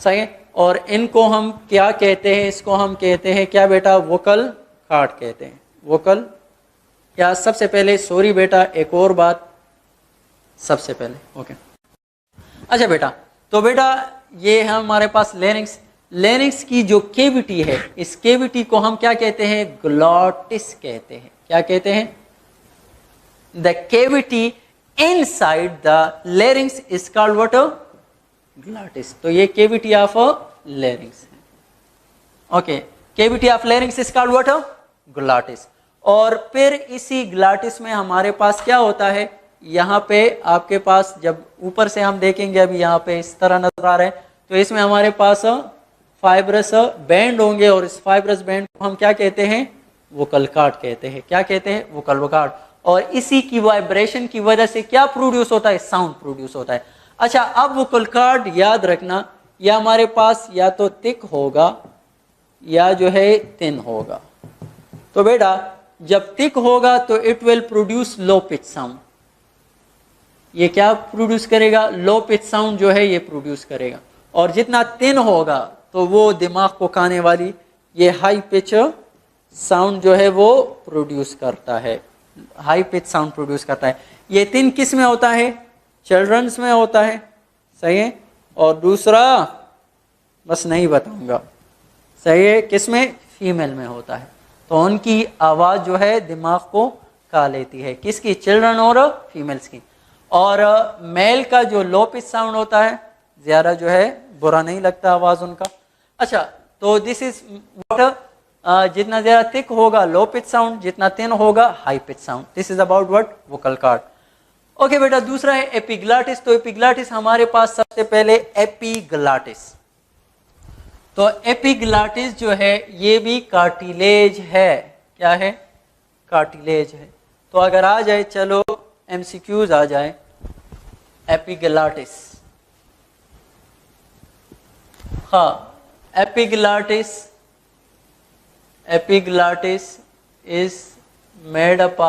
सही है। और इनको हम क्या कहते हैं, इसको हम कहते हैं क्या बेटा, वोकल कार्ड कहते हैं, वोकल। क्या सबसे पहले, सॉरी बेटा एक और बात सबसे पहले, ओके। अच्छा बेटा, तो बेटा ये है हमारे पास लेरिंक्स। लेरिंक्स की जो केविटी है, इस केविटी को हम क्या कहते हैं, ग्लॉटिस कहते हैं। क्या कहते हैं, the cavity inside the larynx is called what, glottis. तो ये केविटी ऑफ लेरिंक्स है। Okay, cavity of larynx is called what, glottis. और फिर इसी ग्लॉटिस में हमारे पास क्या होता है, यहाँ पे आपके पास जब ऊपर से हम देखेंगे, अभी यहाँ पे इस तरह नजर आ रहा है, तो इसमें हमारे पास फाइब्रस बैंड होंगे, और इस फाइब्रस बैंड को हम क्या कहते हैं, वोकल कार्ड कहते हैं। क्या कहते हैं, वोकल कार्ड। और इसी की वाइब्रेशन की वजह से क्या प्रोड्यूस होता है, साउंड प्रोड्यूस होता है। अच्छा, अब वोकल कार्ड याद रखना, यह हमारे पास या तो थिक होगा या जो है थिन होगा। तो बेटा जब थिक होगा तो it will produce low pitch sound. ये क्या प्रोड्यूस करेगा? लो पिच साउंड जो है ये प्रोड्यूस करेगा। और जितना थिन होगा तो वो दिमाग को खाने वाली ये हाई पिच साउंड जो है वो प्रोड्यूस करता है, हाई पिच साउंड प्रोड्यूस करता है। ये थिन किस में होता है? चिल्ड्रंस में होता है, सही है। और दूसरा बस नहीं बताऊंगा, सही है, किस में? फीमेल में होता है। तो उनकी आवाज़ जो है दिमाग को खा लेती है, किसकी? चिल्ड्रन और फीमेल्स की। और मेल का जो लो पिच साउंड होता है ज़्यादा जो है बुरा नहीं लगता आवाज़ उनका। अच्छा, तो दिस इज व्हाट, जितना ज़्यादा थिक होगा लो पिच साउंड, जितना थिन होगा high pitch sound. This is about what? Vocal cord. Okay बेटा, दूसरा है एपिग्लाटिस। तो एपिग्लाटिस हमारे पास सबसे पहले एपिग्लाटिस। तो एपिग्लाटिस जो है ये भी कार्टिलेज है। क्या है? कार्टिलेज है। तो अगर आ जाए, चलो एमसीक्यूज आ जाए। एपिग्लाटिस, हाँ, epiglottis, epiglottis is made up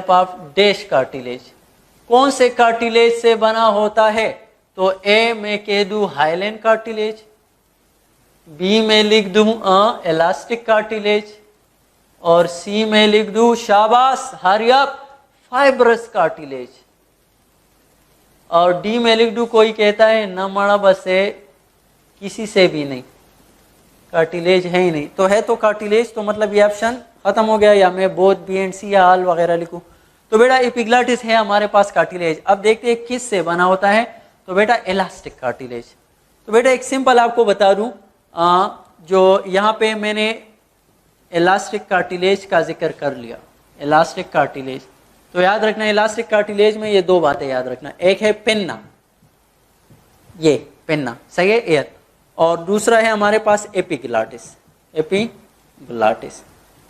of dash cartilage. कौन से कार्टिलेज से बना होता है? तो ए में कह दूं हाइलैंड कार्टिलेज, बी में लिख दूं इलास्टिक कार्टिलेज, और सी में लिख दूं, शाबाश हरियप, फाइब्रस कार्टिलेज, और डी में लिख दूं, कोई कहता है न मड़ा बस है, किसी से भी नहीं, कार्टिलेज है ही नहीं। तो है तो कार्टिलेज, तो मतलब ये ऑप्शन खत्म हो गया, या मैं बोथ बी एंड सी या ऑल वगैरह लिखूं। तो बेटा एपिग्लाटिस है हमारे पास कार्टिलेज। अब देखते हैं किस से बना होता है। तो बेटा इलास्टिक कार्टिलेज। तो बेटा एक सिंपल आपको बता दूं, जो यहाँ पे मैंने इलास्टिक कार्टिलेज का जिक्र कर लिया, इलास्टिक कार्टिलेज। तो याद रखना इलास्टिक कार्टिलेज में ये दो बातें याद रखना, एक है पिन्ना, ये पिन्ना, सही है, एयर, और दूसरा है हमारे पास एपिग्लाटिस, एपिग्लाटिस।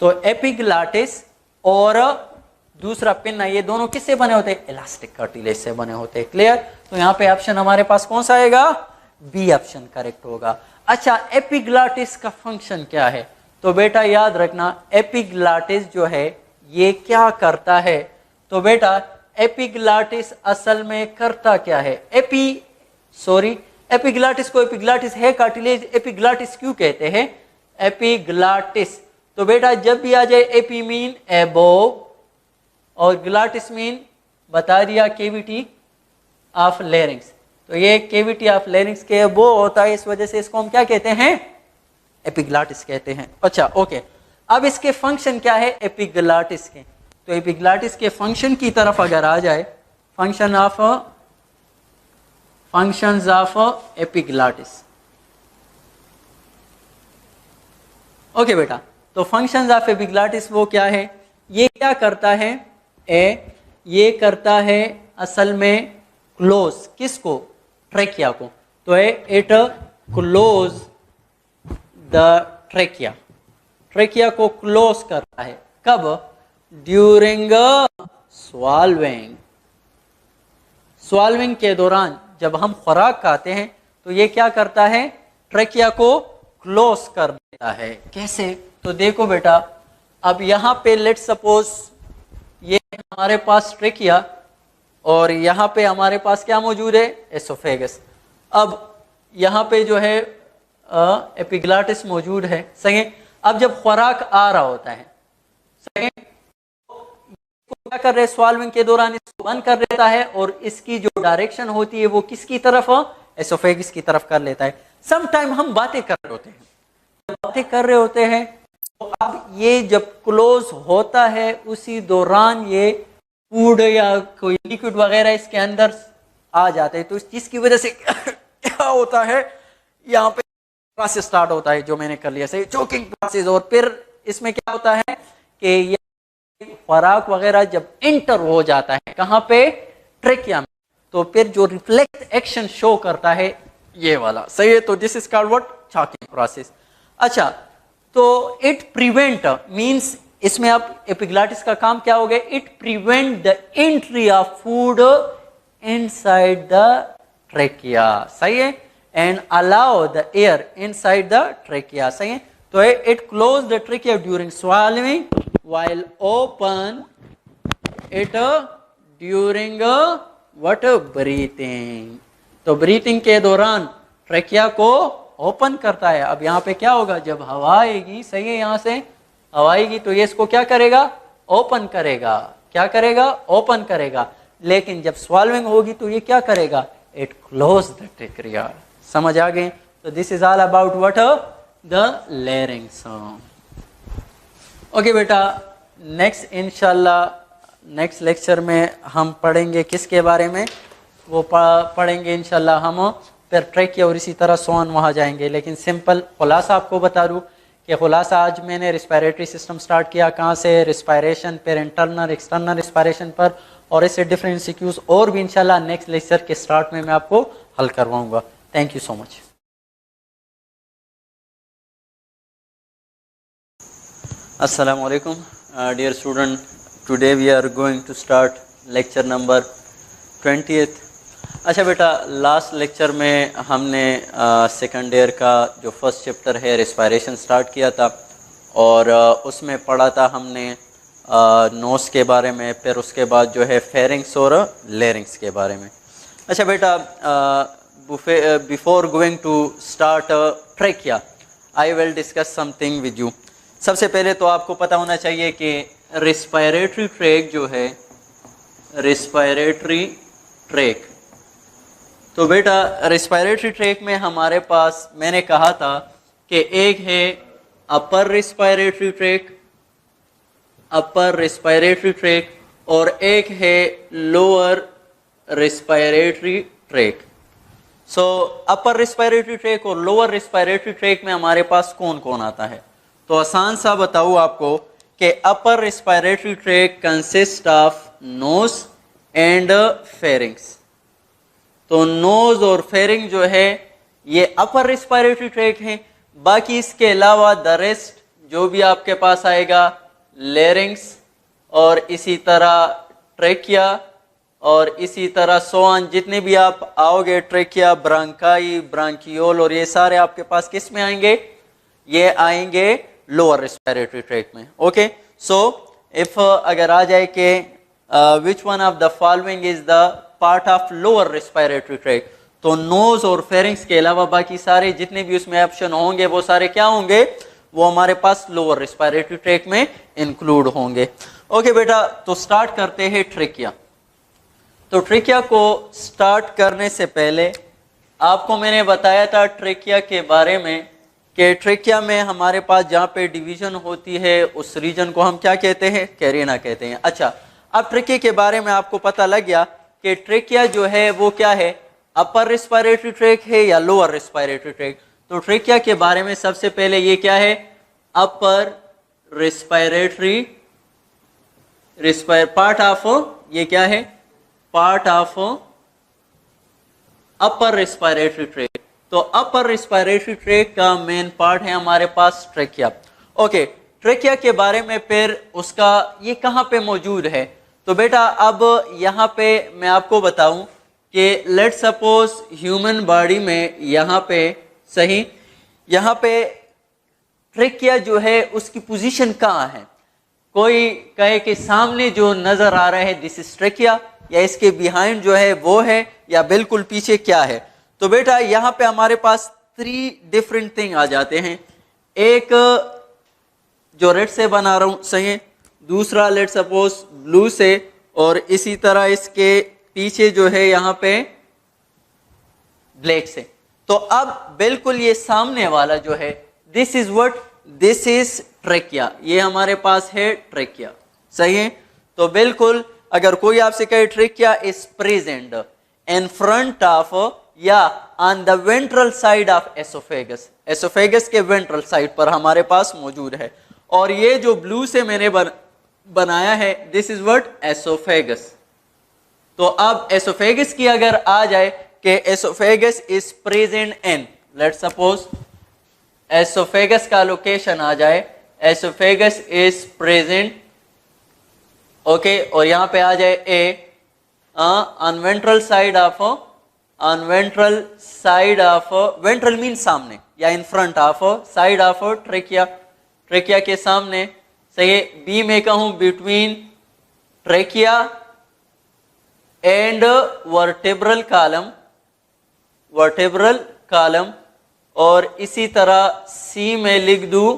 तो एपिग्लाटिस और दूसरा पिन्ना, ये दोनों किससे बने होते हैं? इलास्टिक कार्टिलेज से बने होते हैं। क्लियर? तो यहाँ पे ऑप्शन हमारे पास कौन सा आएगा? बी ऑप्शन करेक्ट होगा। अच्छा, एपिग्लाटिस का फंक्शन क्या है? तो बेटा याद रखना एपिग्लाटिस जो है ये क्या करता है? तो बेटा एपिग्लाटिस असल में करता क्या है? एपिग्लाटिस को एपिग्लाटिस है कार्टिलेज, एपिग्लाटिस क्यों कहते हैं? एपिग्लाटिस। तो बेटा जब भी आ जाए एपी मीन एबोव और ग्लाटिस मीन बता दिया केविटी ऑफ लेरिंग्स। तो ये केविटी ऑफ लेरिंग्स के वो होता है, इस वजह से इसको हम क्या कहते हैं? एपिग्लाटिस कहते हैं। अच्छा ओके, अब इसके फंक्शन क्या है एपिग्लाटिस के? तो एपिग्लाटिस के फंक्शन की तरफ अगर आ जाए, फंक्शंस ऑफ एपिग्लाटिस। ओके बेटा, तो फंक्शंस ऑफ एपिग्लाटिस वो क्या है? ये क्या करता है? ये करता है असल में क्लोज, किसको? ट्रेकिया को। तो it close the trachea, trachea को क्लोज करता है। कब? ड्यूरिंग स्वाल्विंग, स्वाल्विंग के दौरान जब हम खुराक खाते हैं तो ये क्या करता है? ट्रेकिया को क्लोज कर देता है। कैसे? तो देखो बेटा, अब यहाँ पे लेट सपोज ये हमारे पास ट्रेकिया और यहाँ पे हमारे पास क्या मौजूद है? एसोफेगस। अब यहाँ पे जो है एपिग्लाटिस मौजूद है, सही है। अब जब खुराक आ रहा होता है, सही है, क्या कर रहे हैं? स्वाल्विंग के दौरान इसको बंद कर देता है और इसकी जो डायरेक्शन होती है वो किसकी तरफ? एसोफेगस की तरफ कर लेता है। सम टाइम हम बातें कर रहे होते हैं, बातें कर रहे होते हैं, तो अब ये जब क्लोज होता है उसी दौरान ये फूड या कोई लिक्विड वगैरह इसके अंदर आ जाता है। तो इस चीज की वजह से क्या होता है? यहाँ पे प्रोसेस स्टार्ट होता है जो मैंने कर लिया, सही, चोकिंग प्रोसेस। और फिर इसमें क्या होता है कि ये खुराक वगैरह जब इंटर हो जाता है कहाँ पे? ट्रेकिया में, तो फिर जो रिफ्लेक्स एक्शन शो करता है ये वाला, सही है। तो this is called what? Choking process. अच्छा, तो इट प्रिवेंट मींस इसमें अब एपिग्लाटिस का काम क्या हो गया? It prevent the entry of food inside the trachea, सही है। and allow the air inside the trachea. सही है, तो it close the trachea during swallowing while open it during what breathing. तो ब्रीथिंग के दौरान ट्रेकिया को ओपन करता है. अब यहाँ पे क्या होगा, जब हवा आएगी, सही है, यहाँ से हवा आएगी तो ये इसको क्या करेगा, ओपन करेगा. क्या करेगा, ओपन करेगा. लेकिन जब स्वॉलोइंग होगी तो ये क्या करेगा, इट क्लोज द ट्रेकिया. समझ आ गए. तो this is all about what the larynx. Okay बेटा, नेक्स्ट इंशाल्लाह नेक्स्ट लेक्चर में हम पढ़ेंगे किसके बारे में, वो पढ़ेंगे इंशाल्लाह हम फिर ट्रेकिया और इसी तरह सोन वहाँ जाएंगे. लेकिन सिंपल खुलासा आपको बता दूँ कि खुलासा आज मैंने रिस्पायरेटरी सिस्टम स्टार्ट किया. कहाँ से, रिस्पायरेशन पर, इंटरनल एक्सटर्नल रिस्पायरेशन पर, और इससे डिफरेंट सीक्यूज और भी इंशाल्लाह नेक्स्ट लेक्चर के स्टार्ट में मैं आपको हल करवाऊंगा. Thank you so much. अस्सलाम वालेकुम dear student. Today we are going to start lecture number 20th. अच्छा बेटा, लास्ट लेक्चर में हमने सेकंड ईयर का जो फर्स्ट चैप्टर है रिस्पायरेशन स्टार्ट किया था, और उसमें पढ़ा था हमने नोस के बारे में, फिर उसके बाद जो है फेरिंग्स और लेरिंग्स के बारे में. अच्छा बेटा, before going to start trachea I will discuss something with you. सबसे पहले तो आपको पता होना चाहिए कि रिस्पायरेटरी ट्रैक जो है, रिस्पायरेटरी ट्रैक, तो बेटा रिस्पायरेटरी ट्रैक में हमारे पास मैंने कहा था कि एक है अपर रिस्पायरेटरी ट्रैक, अपर रिस्पायरेटरी ट्रैक, और एक है लोअर रिस्पायरेटरी ट्रैक. सो अपर रिस्पायरेटरी ट्रैक और लोअर रिस्पायरेटरी ट्रैक में हमारे पास कौन कौन आता है. तो आसान सा बताऊँ आपको कि upper respiratory tract consist of nose and pharynx. तो नोज और फेरिंग जो है ये अपर रिस्पायरेटरी ट्रैक है. बाकी इसके अलावा द रेस्ट जो भी आपके पास आएगा, लेरिंग्स और इसी तरह ट्रेकिया और इसी तरह सोआन, जितने भी आप आओगे, ट्रेकिया, ब्रांकाई, ब्रांकियोल, और ये सारे आपके पास किस में आएंगे, ये आएंगे लोअर रिस्पायरेटरी ट्रैक में. ओके, सो इफ अगर आ जाए कि which one of the following is the part of lower respiratory track, तो नोज और फेरिंग्स के अलावा बाकी सारे जितने भी उसमें ऑप्शन होंगे वो सारे क्या होंगे, वो हमारे पास लोअर रिस्पायरेटरी ट्रैक में इंक्लूड होंगे. ओके बेटा, तो स्टार्ट करते हैं ट्रेकिया. तो ट्रेकिया को स्टार्ट करने से पहले आपको मैंने बताया था ट्रेकिया के बारे में कि ट्रेकिया में हमारे पास जहाँ पे डिवीजन होती है उस रीजन को हम क्या कहते हैं, कैरिना कहते हैं. अच्छा, अब ट्रेकिया के बारे में आपको पता लग गया कि ट्रेकिया जो है वो क्या है, अपर रिस्पायरेटरी ट्रैक है या लोअर रिस्पायरेटरी ट्रैक. तो ट्रेकिया के बारे में सबसे पहले ये क्या है, अपर रिस्पायरेटरी पार्ट ऑफ, ये क्या है, part of upper respiratory track. तो अपर रिस्पायरेटरी ट्रैक का मेन पार्ट है हमारे पास ट्रेकिया. ओके, ट्रेकिया के बारे में फिर उसका ये कहाँ पे मौजूद है. तो बेटा अब यहाँ पे मैं आपको बताऊं कि लेट सपोज ह्यूमन बॉडी में यहाँ पे, सही, यहाँ पे ट्रेकिया जो है उसकी पोजीशन कहाँ है. कोई कहे कि सामने जो नजर आ रहा है दिस इज ट्रेकिया, या इसके बिहाइंड जो है वो है, या बिल्कुल पीछे क्या है. तो बेटा यहाँ पे हमारे पास 3 डिफरेंट थिंग आ जाते हैं. एक जो रेड से बना रहा हूँ, सही है, दूसरा लेट सपोज ब्लू से, और इसी तरह इसके पीछे जो है यहाँ पे ब्लैक से. तो अब बिल्कुल ये सामने वाला जो है this is what, this is trachea, ये हमारे पास है ट्रेकिया. सही है, तो बिल्कुल अगर कोई आपसे कहे trachea is present in front of या on the ventral side of oesophagus, oesophagus के वेंट्रल साइड पर हमारे पास मौजूद है. और ये जो ब्लू से मैंने बनाया है दिस इज व्हाट, एसोफेगस. तो अब एसोफेगस की अगर आ जाए कि oesophagus is present in, let suppose oesophagus का लोकेशन आ जाए, एसोफेगस इज प्रेजेंट, ओके, और यहां पे आ जाए A on ventral side of on ventral side of, ventral mean सामने या in front of, side of trachea, trachea के सामने, सही। बी में कहूं between trachea and vertebral column, vertebral column. और इसी तरह सी में लिख दूं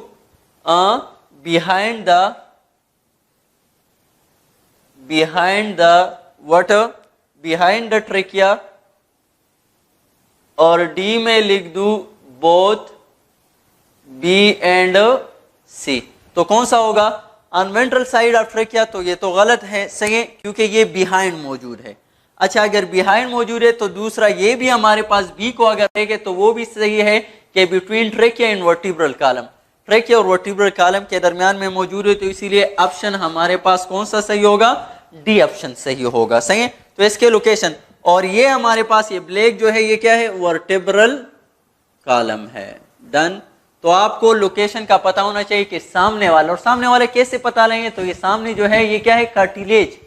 behind the what, behind the trachea. और डी में लिख दूं बोथ बी एंड सी। तो कौन सा होगा? On ventral side of trachea, तो ये तो गलत है, सही है, क्योंकि ये बिहाइंड मौजूद है। अच्छा, अगर बिहाइंड मौजूद है तो दूसरा ये भी हमारे पास बी को अगर देखें तो वो भी सही है कि between trachea and vertebral column, trachea और वर्टिब्रल कॉलम के दरमियान में मौजूद है। तो इसीलिए ऑप्शन हमारे पास कौन सा सही होगा? डी ऑप्शन सही होगा, सही है। तो इसके लोकेशन, और ये हमारे पास ये ब्लैक जो है ये क्या है? वर्टिब्रल कॉलम है। डन। तो आपको लोकेशन का पता होना चाहिए कि सामने वाला, और सामने वाले कैसे पता लेंगे? तो ये सामने जो है ये क्या है? कार्टिलेज,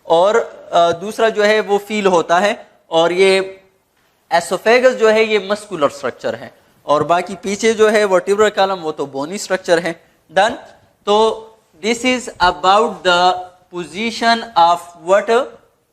और दूसरा जो है वो फील होता है, और ये एसोफेगस जो है ये मस्कुलर स्ट्रक्चर है, और बाकी पीछे जो है वर्टिब्रल कॉलम वो तो बोनी स्ट्रक्चर है। डन। तो this is about the position of what?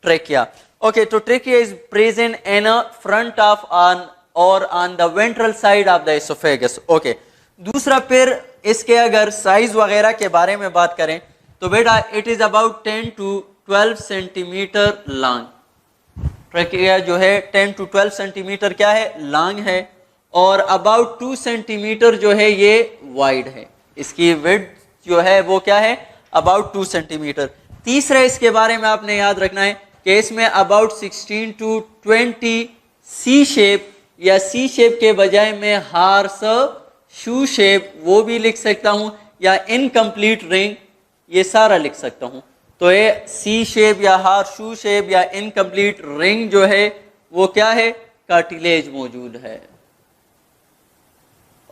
Trachea. Okay, तो trachea is present in front of on और on the ventral side of the oesophagus. Okay, दूसरा फिर इसके अगर साइज वगैरह के बारे में बात करें तो बेटा it is about 10 to 12 centimetre long. Trachea जो है 10 to 12 सेंटीमीटर क्या है? लॉन्ग है, और अबाउट 2 सेंटीमीटर जो है ये वाइड है। इसकी विड्थ जो है वो क्या है? About 2 centimetre. तीसरा इसके बारे में आपने याद रखना है कि इसमें अबाउट 16 to 20 सी शेप, या सी शेप के बजाय मैं हार्स शू शेप वो भी लिख सकता हूं, या इनकम्प्लीट रिंग, ये सारा लिख सकता हूं। तो ये सी शेप या हार शू शेप या इनकम्प्लीट रिंग जो है वो क्या है? कार्टिलेज मौजूद है।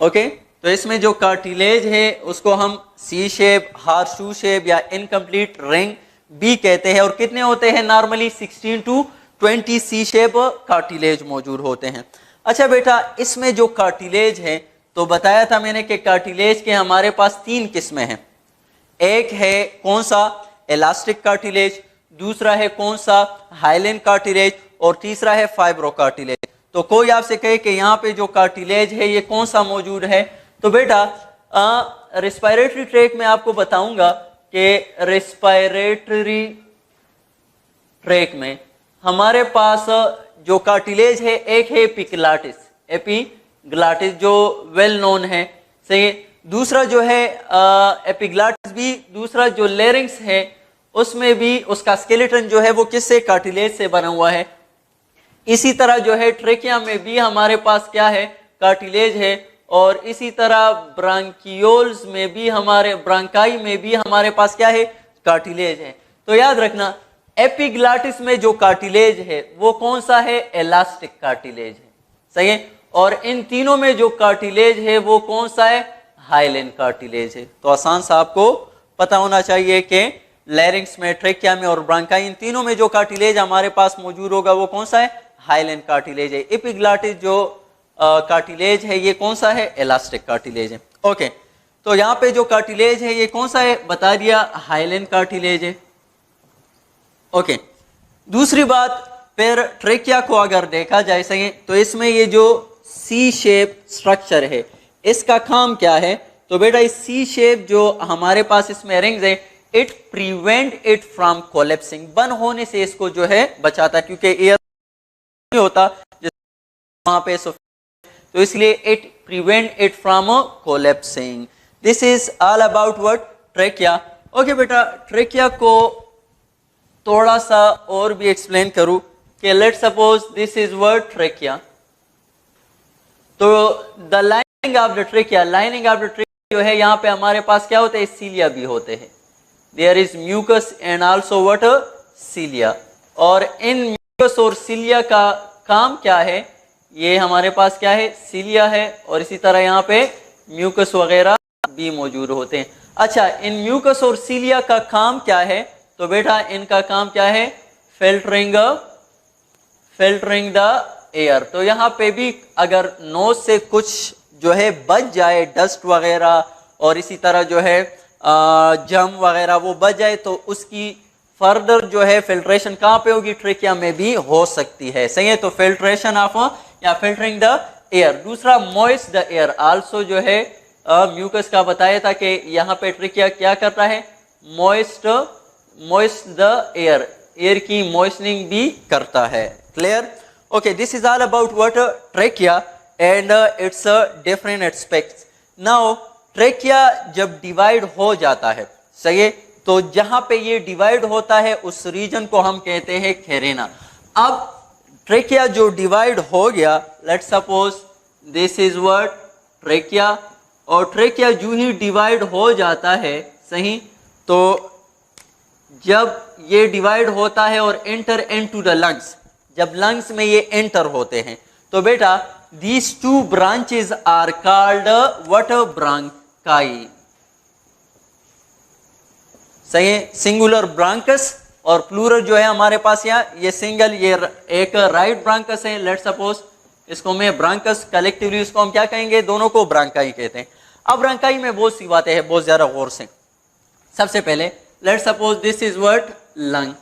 ओके, तो इसमें जो कार्टिलेज है उसको हम C shape, horseshoe shape या इनकम्प्लीट रिंग भी कहते हैं। और कितने होते हैं? Normally 16 to 20 C shape cartilage मौजूद होते हैं। अच्छा बेटा, इसमें जो कार्टिलेज है तो बताया था मैंने कि कार्टिलेज के हमारे पास 3 किस्में हैं। एक है कौन सा? इलास्टिक कार्टिलेज, दूसरा है कौन सा? हाइलिन कार्टिलेज, और तीसरा है फाइब्रो कार्टिलेज। तो कोई आपसे कहे कि यहाँ पे जो कार्टिलेज है ये कौन सा मौजूद है, तो बेटा रेस्पिरेटरी ट्रैक में आपको बताऊंगा कि रेस्पिरेटरी ट्रैक में हमारे पास जो कार्टिलेज है, एक है एपिग्लाटिस, एपिग्लाटिस जो वेल नोन है, सही। दूसरा जो है एपिग्लाटिस भी, दूसरा जो लेरिंग्स है उसमें भी उसका स्केलेटन जो है वो किससे? कार्टिलेज से बना हुआ है। इसी तरह जो है ट्रेकिया में भी हमारे पास क्या है? कार्टिलेज है। और इसी तरह ब्रांकियोल्स में भी, हमारे ब्रांकाई में भी हमारे पास क्या है? कार्टिलेज है। तो याद रखना, एपिग्लाटिस में जो कार्टिलेज है वो कौन सा है? इलास्टिक कार्टिलेज है, सही है। और इन तीनों में जो कार्टिलेज है वो कौन सा है? हाइलिन कार्टिलेज है। तो आसान सा आपको पता होना चाहिए कि लैरिंग्स में, ट्रेकिया में और ब्रांकाई, इन तीनों में जो कार्टिलेज हमारे पास मौजूद होगा वो कौन सा है? हाइलिन कार्टिलेज है। एपिग्लाटिस जो कार्टिलेज है ये कौन सा है? इलास्टिक कार्टिलेज है। ओके, तो यहाँ पे जो कार्टिलेज है ये कौन सा है? बता दिया, हाइलिन कार्टिलेज है। ओके, दूसरी बात, फिर ट्रेकिया को अगर देखा जाए सही तो इसमें ये जो सी शेप स्ट्रक्चर है इसका काम क्या है? तो बेटा इस सी शेप जो हमारे पास इसमें रिंग्स है, it prevent it from collapsing, बंद होने से इसको जो है बचाता, क्योंकि एयर नहीं होता वहां पे, तो इसलिए it prevent it from collapsing. This is all about what? Trachea. Okay बेटा, ट्रेकिया को थोड़ा सा और भी एक्सप्लेन करूं कि let suppose this is what? Trachea. तो the lining of the trachea, lining of the trachea जो है यहाँ पे हमारे पास क्या होते हैं? सीलिया भी होते हैं। There is mucus and also what? Cilia. और इन म्यूकस और सीलिया का काम क्या है? ये हमारे पास क्या है? सीलिया है, और इसी तरह यहाँ पे म्यूकस वगैरह भी मौजूद होते हैं। अच्छा, इन म्यूकस और सीलिया का काम क्या है? तो बेटा इनका काम क्या है? Filtering the air. तो यहाँ पे भी अगर नोज से कुछ जो है बच जाए, डस्ट वगैरह और इसी तरह जो है जम वगैरह वो बच जाए, तो उसकी फर्दर जो है फिल्ट्रेशन कहाँ पे होगी, ट्रेकिया में भी हो सकती है। सही है, तो फिल्ट्रेशन ऑफ या फिल्टरिंग द एयर। दूसरा मॉइस्ट द एयर, आल्सो जो है म्यूकस का बताया था कि यहाँ पे ट्रेकिया क्या करता है, मॉइस्ट द एयर, एयर की मॉइस्टनिंग भी करता है। Clear? Okay, this is all about what trachea and it's different aspects. Now trachea जब डिवाइड हो जाता है, सही है, तो जहां पे ये डिवाइड होता है उस रीजन को हम कहते हैं खेरेना। अब ट्रेकिया जो डिवाइड हो गया, let's suppose this is what trachea, और ट्रेकिया जो ही डिवाइड हो जाता है, सही, तो जब ये डिवाइड होता है और एंटर इनटू द लंग्स, जब लंग्स में ये एंटर होते हैं, तो बेटा these two branches are called what? Bronchi. सही है, सिंगुलर ब्रांकस और प्लूरल जो है हमारे पास यहाँ ये सिंगल, ये एक राइट ब्रांकस है, लेट सपोज इसको मैं ब्रांकस, कलेक्टिवली इसको हम क्या कहेंगे, दोनों को ब्रांकाई कहते हैं। अब ब्रांकाई में बहुत सी बातें हैं, बहुत ज्यादा गौर से। सबसे पहले late suppose this is what lung.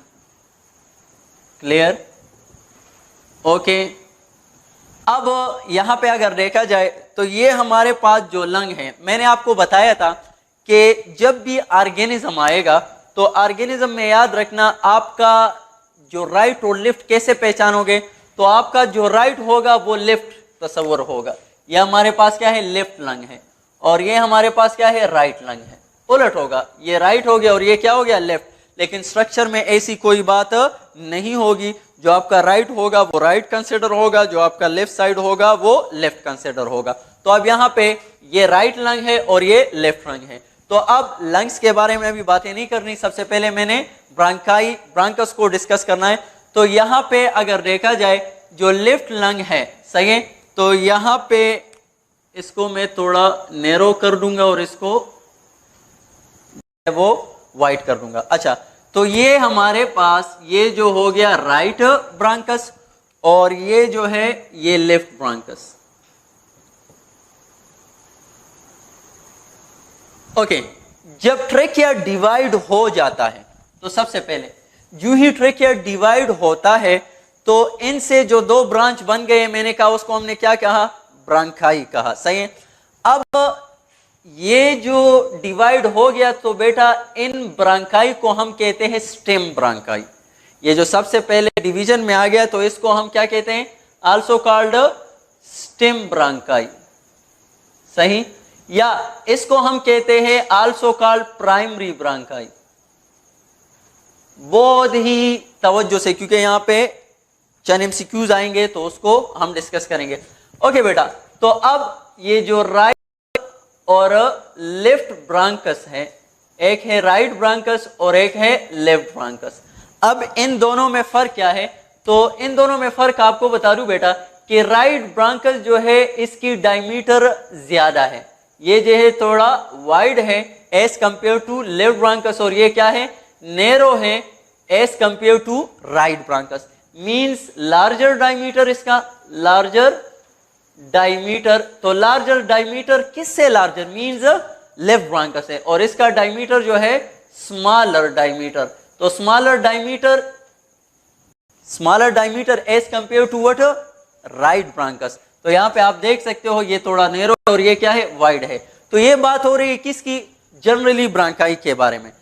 Clear? Okay, अब यहां पे अगर देखा जाए तो ये हमारे पास जो लंग है, मैंने आपको बताया था कि जब भी ऑर्गेनिज्म आएगा तो ऑर्गेनिज्म में याद रखना, आपका जो राइट और लेफ्ट कैसे पहचानोगे, तो आपका जो राइट होगा वो लेफ्ट तस्वर होगा। ये हमारे पास क्या है, लेफ्ट लंग है, और ये हमारे पास क्या है, राइट लंग है। उलट होगा, ये राइट हो गया और ये क्या हो गया, लेफ्ट। लेकिन स्ट्रक्चर में ऐसी कोई बात नहीं होगी, जो आपका राइट होगा वो राइट कंसिडर होगा, जो आपका लेफ्ट साइड होगा वो लेफ्ट कंसिडर होगा। तो अब यहाँ पे ये राइट लंग है और ये लेफ्ट लंग है। तो अब लंग्स के बारे में अभी बातें नहीं करनी, सबसे पहले मैंने ब्रांकस को डिस्कस करना है। तो यहाँ पे अगर देखा जाए जो लेफ्ट लंग है, सही है, तो यहाँ पे इसको मैं थोड़ा नैरो कर दूंगा और इसको वो वाइट कर दूंगा। अच्छा, तो ये हमारे पास ये जो हो गया राइट ब्रांकस, और ये जो है ये लेफ्ट ब्रांकस। ओके, जब ट्रेकिया डिवाइड हो जाता है तो सबसे पहले जो ही ट्रेकिया डिवाइड होता है तो इनसे जो दो ब्रांच बन गए, मैंने कहा उसको हमने क्या कहा, ब्रांकाई कहा। सही है। अब ये जो डिवाइड हो गया तो बेटा इन ब्रांकाई को हम कहते हैं स्टेम ब्रांकाई। ये जो सबसे पहले डिवीजन में आ गया तो इसको हम क्या कहते हैं, आल्सो कॉल्ड स्टेम ब्रांकाई। सही, या इसको हम कहते हैं आल्सो कॉल्ड प्राइमरी ब्रांकाई। बहुत ही तवज्जो से, क्योंकि यहाँ पे चंद एमसीक्यूज आएंगे तो उसको हम डिस्कस करेंगे। ओके बेटा, तो अब ये जो राइट और लेफ्ट ब्रांकस है, एक है राइट ब्रांकस और एक है लेफ्ट ब्रांकस। अब इन दोनों में फर्क क्या है, तो इन दोनों में फर्क आपको बता दूं बेटा कि राइट ब्रांकस जो है इसकी डायमीटर ज्यादा है, ये जो है थोड़ा वाइड है as compare to left bronchus, और ये क्या है, नैरो है as compare to right bronchus. Means larger diameter, इसका लार्जर डायमीटर। तो लार्जर डायमीटर किससे लार्जर, मींस लेफ्ट ब्रांकस है, और इसका डायमीटर जो है स्मॉलर डायमीटर। तो smaller diameter as compare to what, right bronchus. तो यहाँ पे आप देख सकते हो ये थोड़ा नैरो और ये क्या है, वाइड है। तो ये बात हो रही है किसकी, जनरली ब्रांकाई के बारे में।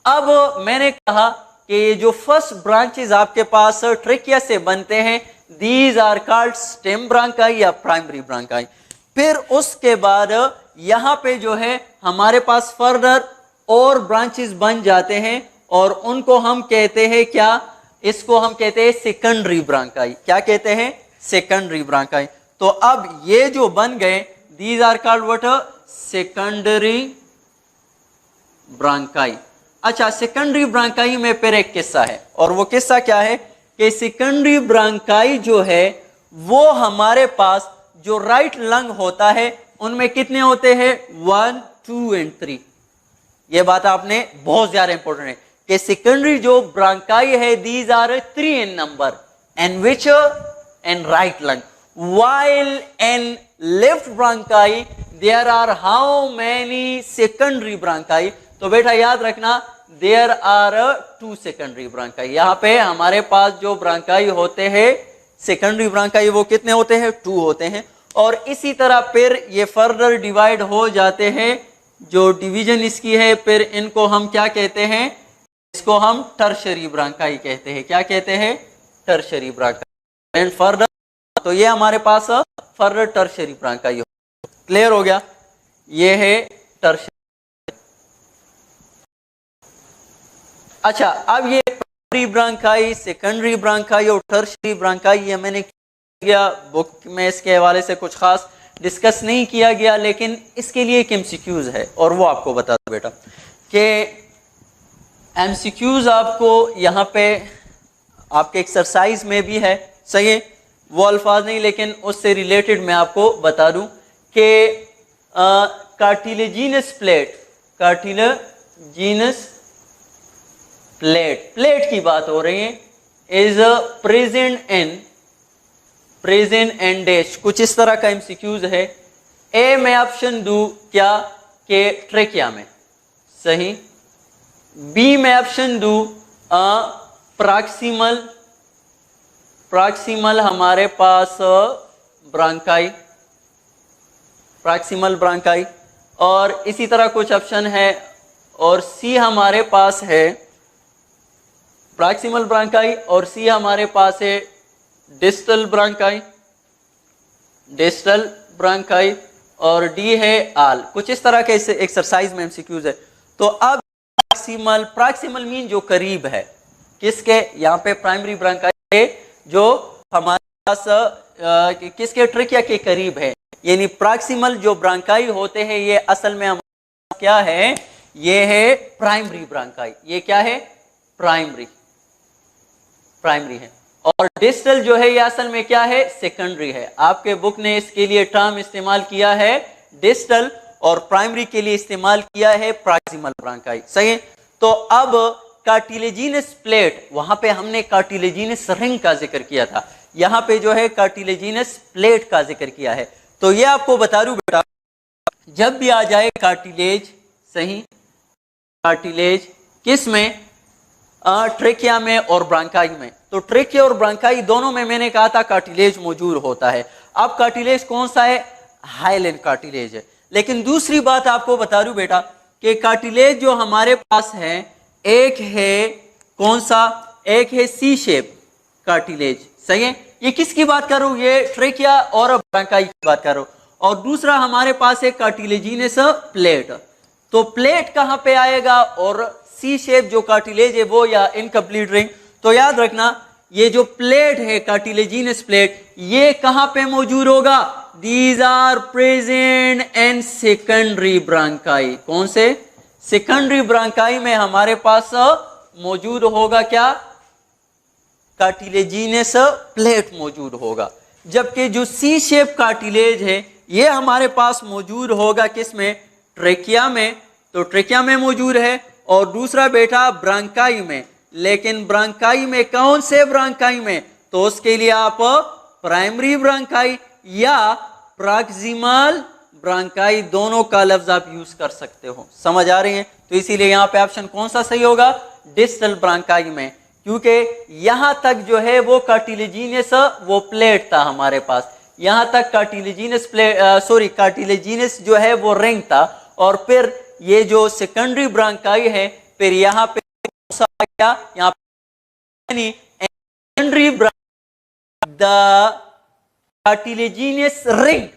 अब मैंने कहा कि ये जो फर्स्ट ब्रांचेस आपके पास ट्रेकिया से बनते हैं, these are called stem bronchi या प्राइमरी ब्रांकाई। फिर उसके बाद यहाँ पे जो है हमारे पास फर्दर और ब्रांचेस बन जाते हैं और उनको हम कहते हैं क्या, इसको हम कहते हैं सेकेंडरी ब्रांकाई। क्या कहते हैं, सेकेंडरी ब्रांकाई। तो अब ये जो बन गए, these are called what, secondary bronchi. अच्छा, सेकेंडरी ब्रांकाई में फिर एक किस्सा है, और वो किस्सा क्या है कि सेकेंडरी ब्रांकाई जो है वो हमारे पास जो राइट लंग होता है उनमें कितने होते हैं, 1, 2 and 3। ये बात आपने बहुत ज्यादा इंपॉर्टेंट है कि सेकेंडरी जो ब्रांकाई है, these are 3 in number, and which and right lung. While in left bronchi there are how many secondary bronchi? तो बेटा याद रखना there are 2 secondary bronchi. यहाँ पे हमारे पास जो ब्रांकाई होते हैं सेकेंडरी ब्रांकाई वो कितने होते हैं? 2 होते हैं। और इसी तरह फिर ये फर्दर डिवाइड हो जाते हैं, जो डिवीजन इसकी है फिर इनको हम क्या कहते हैं? इसको हम टर्शरी ब्रांकाई कहते हैं। क्या कहते हैं? Tertiary bronchi. एंड फर्दर तो ये हमारे पास फर्दर टर्शरी ब्रांकाई हो। क्लियर हो गया? ये है टर्शरी। अच्छा, अब ये प्राइमरी ब्रांकाई, सेकेंडरी ब्रांकाई और टर्शरी ब्रांकाई ये मैंने किया बुक में, इसके हवाले से कुछ खास डिस्कस नहीं किया गया, लेकिन इसके लिए एक एमसीक्यूज है और वो आपको बता दो बेटा कि एमसीक्यूज आपको यहाँ पे आपके एक्सरसाइज में भी है, सही है, वो अल्फाज नहीं लेकिन उससे रिलेटेड मैं आपको बता दूं कि कार्टिलेजिनस प्लेट, कार्टिलेजिनस प्लेट की बात हो रही है, इज प्रेजेंट एंड डैश। कुछ इस तरह का एमसीक्यूज है। ए में ऑप्शन दूं क्या कि ट्रेकिया में, सही। बी में ऑप्शन दूं प्रॉक्सिमल हमारे पास ब्रांकाई, प्रॉक्सिमल ब्रांकाई, और इसी तरह कुछ ऑप्शन है। और सी हमारे पास है प्रॉक्सिमल ब्रांकाई, और सी हमारे पास है डिस्टल ब्रांकाई, और डी है आल। कुछ इस तरह के एक्सरसाइज में एमसीक्यूज है। तो अब प्रॉक्सिमल मीन जो करीब है, किसके? यहाँ पे प्राइमरी ब्रांकाई है जो हमारे पास किसके? ट्रेकिया के करीब है। यानी प्रॉक्सिमल जो ब्रांकाई होते हैं ये असल में हमारा क्या है? ये है प्राइमरी ब्रांकाई। ये क्या है? प्राइमरी है। और डिस्टल जो है ये असल में क्या है? सेकेंडरी है। आपके बुक ने इसके लिए टर्म इस्तेमाल किया है डिस्टल, और प्राइमरी के लिए इस्तेमाल किया है प्रॉक्सिमल ब्रांकाई, सही है। तो अब कार्टिलेजिनस प्लेट, वहां पे हमने कार्टिलेजिनस रिंग का जिक्र किया था, यहाँ पे जो है कार्टिलेजिनस प्लेट का जिक्र किया है। तो ये आपको बता दूं बेटा, जब भी आ जाए कार्टिलेज, सही, कार्टिलेज किस में? ट्रेकिया में और ब्रांकाई में। तो ट्रेकिया और ब्रांकाई दोनों में मैंने कहा था कार्टिलेज मौजूद होता है। अब कार्टिलेज कौन सा है? हाइलैंड कार्टिलेज है। लेकिन दूसरी बात आपको बता दूं बेटा कि कार्टिलेज जो हमारे पास है, एक है कौन सा? एक है सी शेप कार्टिलेज, सही है। ये किसकी बात कर रहा हूं? ये ट्रेकिया और ब्रांकाई की बात कर रहा हूं। और दूसरा हमारे पास है कार्टिलेजिनस प्लेट। तो प्लेट कहां पे आएगा? और सी शेप जो कार्टिलेज है वो या इनकम्प्लीट रिंग। तो याद रखना ये जो प्लेट है कार्टिलेजिनस प्लेट, ये कहां पे मौजूद होगा? These are present in secondary bronchi. कौन से? सेकेंडरी ब्रांकाई में हमारे पास मौजूद होगा क्या? कार्टिलेजिनस प्लेट मौजूद होगा। जबकि जो सी शेप कार्टिलेज है ये हमारे पास मौजूद होगा किस में? ट्रेकिया में। तो ट्रेकिया में मौजूद है, और दूसरा बेटा ब्रांकाई में। लेकिन ब्रांकाई में कौन से ब्रांकाई में? तो उसके लिए आप प्राइमरी ब्रांकाई या प्रॉक्सिमल ब्रांकाई दोनों का लफ्ज आप यूज कर सकते हो। समझ आ रही है? तो इसीलिए यहाँ पे ऑप्शन कौन सा सही होगा? डिस्टल ब्रांकाई में, क्योंकि यहां तक जो है वो कार्टिलेजिनस वो प्लेट था हमारे पास। यहां तक कार्टिलेजिनस कार्टिलेजिनस जो है वो रिंग था। और फिर ये जो सेकेंडरी ब्रांकाई है, फिर यहाँ पे यहाँ पे secondary the cartilaginous ring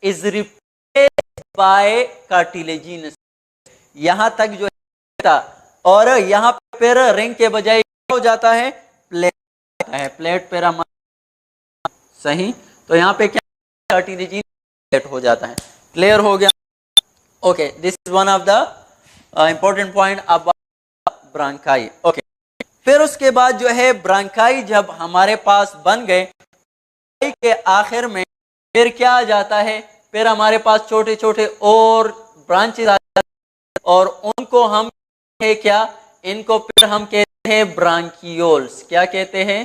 is replaced by cartilaginous. यहां तक जो था, और यहाँ पे फिर रिंग के बजाय क्या हो जाता है? प्लेट है। प्लेट फिर हमारा, सही। तो यहाँ पे क्या? कार्टिलेजिनस प्लेट हो जाता है। क्लियर हो गया? Okay, this is one of the important point about bronchi. Okay, फिर उसके बाद जो है ब्रांकाई जब हमारे पास बन गए के आखिर में फिर क्या आ जाता है? फिर हमारे पास छोटे छोटे और ब्रांचेस आ जाते हैं, और उनको हम क्या? इनको फिर हम कहते हैं ब्रांकियोल्स। क्या कहते हैं?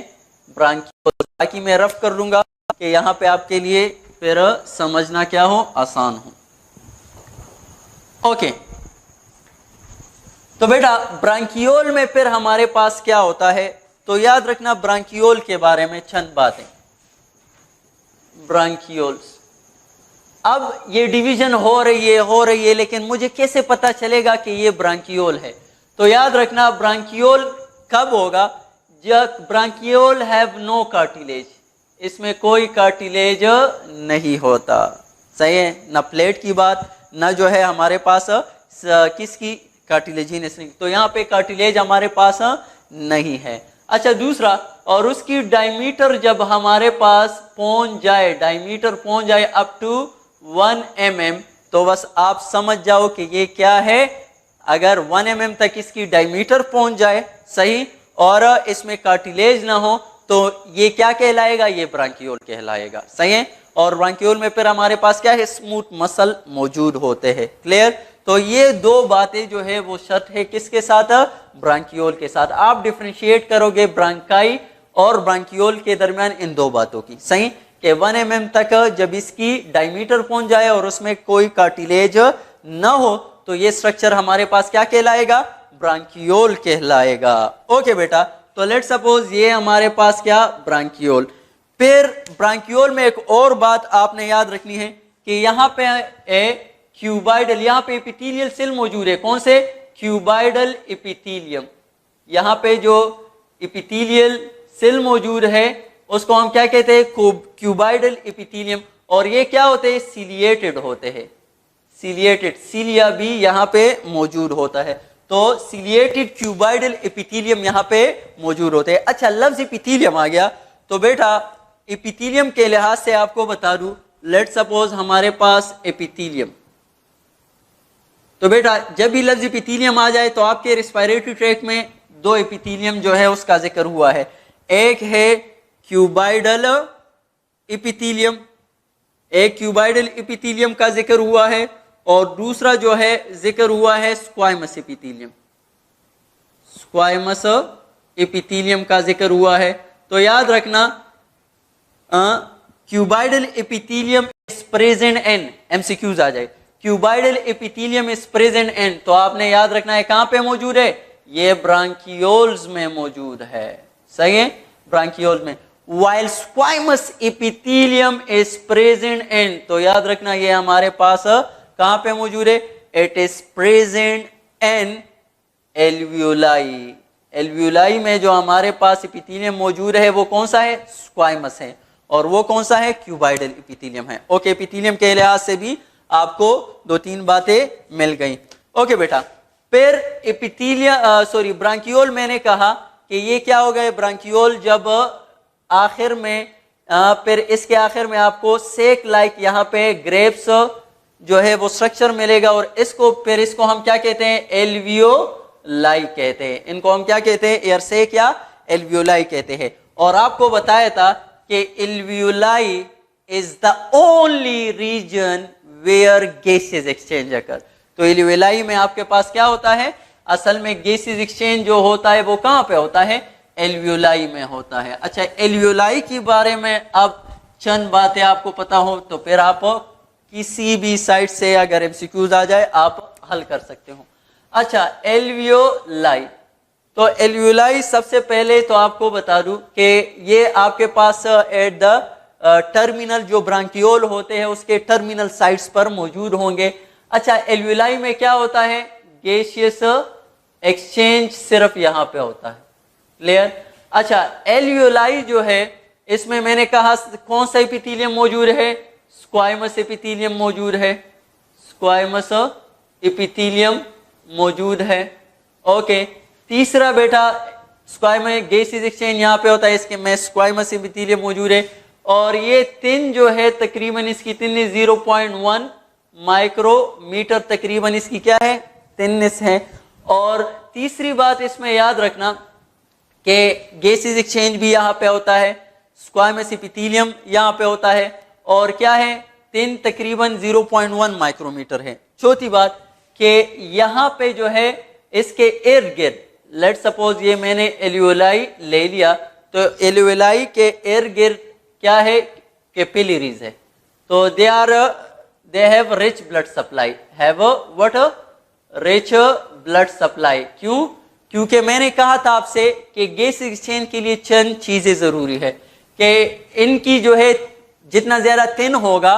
ब्रांकियोल्स। ताकि मैं रफ कर लूंगा कि यहाँ पे आपके लिए फिर समझना क्या हो, आसान हो। ओके, तो बेटा ब्रांकियोल में फिर हमारे पास क्या होता है, तो याद रखना ब्रांकियोल के बारे में चंद बातें। ब्रांकियोल्स, अब ये डिवीजन हो रही है, लेकिन मुझे कैसे पता चलेगा कि ये ब्रांकियोल है? तो याद रखना ब्रांकियोल कब होगा, जब ब्रांकियोल हैव नो कार्टिलेज, इसमें कोई कार्टिलेज नहीं होता। सही है ना, प्लेट की बात ना जो है हमारे पास किसकी, कार्टिलेजिनस, तो यहाँ पे कार्टिलेज हमारे पास नहीं है। अच्छा, दूसरा, और उसकी डायमीटर जब हमारे पास पहुंच जाए, डायमीटर पहुंच जाए अप टू 1 mm, तो बस आप समझ जाओ कि ये क्या है। अगर 1 mm तक इसकी डायमीटर पहुंच जाए, सही, और इसमें कार्टिलेज ना हो, तो ये क्या कहलाएगा, ये ब्रांकियोल कहलाएगा। सही है, और ब्रांकियोल में फिर हमारे पास क्या है, स्मूथ मसल मौजूद होते हैं। क्लियर? तो ये दो बातें जो है वो शर्त है किसके साथ, ब्रांकियोल के साथ। आप डिफरेंशिएट करोगे ब्रांकाई और ब्रांकियोल के दरमियान इन दो बातों की। सही, कि 1 mm तक जब इसकी डायमीटर पहुंच जाए और उसमें कोई कार्टिलेज ना हो, तो ये स्ट्रक्चर हमारे पास क्या कहलाएगा, ब्रांकियोल कहलाएगा। ओके बेटा, तो लेट सपोज ये हमारे पास क्या, ब्रांकियोल। फिर ब्रांकियोल में एक और बात आपने याद रखनी है कि यहाँ पे क्यूबाइडल, यहाँ पे एपिथेलियल सेल मौजूद है। कौन से, क्यूबाइडल एपिथेलियम। यहाँ पे जो एपिथेलियल सेल मौजूद है उसको हम क्या कहते हैं, क्यूबाइडल एपिथेलियम। और ये क्या होते हैं, सिलिएटेड होते हैं, सिलिएटेड, सिलिया भी यहाँ पे मौजूद होता है। तो सिलिएटेड क्यूबाइडल एपिथेलियम यहाँ पे मौजूद होते हैं। अच्छा, लफ्ज एपिथेलियम आ गया, तो बेटा एपिथेलियम के लिहाज से आपको बता दूं, लेट सपोज हमारे पास एपिथेलियम, तो बेटा जब भी लफ्ज एपिथेलियम आ जाए तो आपके रेस्पिरेटरी ट्रैक्ट में दो एपिथेलियम जो है उसका जिक्र हुआ है। एक है क्यूबाइडल एपिथेलियम, एक क्यूबाइडल एपिथेलियम का जिक्र हुआ है, और दूसरा जो है जिक्र हुआ है स्क्वाइमस एपिथेलियम, स्क्वाइमस एपिथेलियम का जिक्र हुआ है। तो याद रखना cuboidal epithelium is present in, MCQs आ जाए, cuboidal epithelium is present in, तो आपने याद रखना है कहां पे मौजूद है, ये ब्रांकियोल्स में मौजूद है। सही है, ब्रांकियोल्स में। While स्क्वाइमस epithelium is present in, तो याद रखना ये हमारे पास कहां पे मौजूद है, it is present in alveoli. Alveoli में जो हमारे पास एपिथेलियम मौजूद है वो कौन सा है, स्क्वाइमस है, और वो कौन सा है, क्यूबाइडल एपिथेलियम है। ओके, एपिथेलियम के लिहाज से भी आपको दो तीन बातें मिल गई। ओके बेटा, फिर एपिथेलियम ब्रांकियोल मैंने कहा कि ये क्या हो गए, ब्रांकियोल जब आखिर में फिर इसके आखिर में आपको सेक लाइक यहाँ पे ग्रेप्स जो है वो स्ट्रक्चर मिलेगा, और इसको फिर इसको हम क्या कहते हैं, एल्वियोलाई कहते हैं। इनको हम क्या कहते हैं, एयर सेक या एल्वियोलाई कहते हैं। और आपको बताया था कि alveoli is the only region where gases exchange occur. तो एल्वियोलाई में आपके पास क्या होता है, असल में गैसेस एक्सचेंज जो होता है वो कहां पे होता है, एल्वियोलाई में होता है। अच्छा, एल्वियोलाई के बारे में अब चंद बातें आपको पता हो तो फिर आप किसी भी साइड से अगर एमसीक्यूज आ जाए आप हल कर सकते हो। अच्छा, एल्वियोलाई, तो एल्वियोलाई सबसे पहले तो आपको बता दूं कि ये आपके पास एट द टर्मिनल जो ब्रांकियोल होते हैं उसके टर्मिनल साइट्स पर मौजूद होंगे। अच्छा, एल्वियोलाई में क्या होता है, गैसियस एक्सचेंज सिर्फ यहाँ पे होता है। क्लियर? अच्छा, एल्वियोलाई जो है इसमें मैंने कहा कौन सा एपिथेलियम मौजूद है, स्क्वाइमस एपिथेलियम मौजूद है, स्क्वाइमस एपिथेलियम मौजूद है। ओके, तीसरा बेटा स्क्वाइमस गैसेस एक्सचेंज यहाँ पे होता है, इसके में स्क्वाइमस एपिथेलियम मौजूद है, और ये तिन जो है तकरीबन इसकी थिकनेस 0.1 माइक्रोमीटर तकरीबन इसकी क्या है, थिकनेस है। और तीसरी बात इसमें याद रखना कि गैसेस एक्सचेंज भी यहाँ पे होता है, स्क्वाइमस एपिथेलियम यहाँ पे होता है, और क्या है, तिन तकरीबन 0.1 माइक्रोमीटर है। चौथी बात कि यहाँ पे जो है इसके इर्द गिर्द, लेट सपोज ये मैंने एल्वियोलाई ले लिया, तो एल्वियोलाई के इर्द गिर्द क्या है, कैपिलरीज है। तो they have rich blood supply, have what, rich blood supply. क्यों? क्योंकि मैंने कहा था आपसे कि गैस एक्सचेंज के लिए चंद चीजें जरूरी है कि इनकी जो है जितना ज्यादा थिन होगा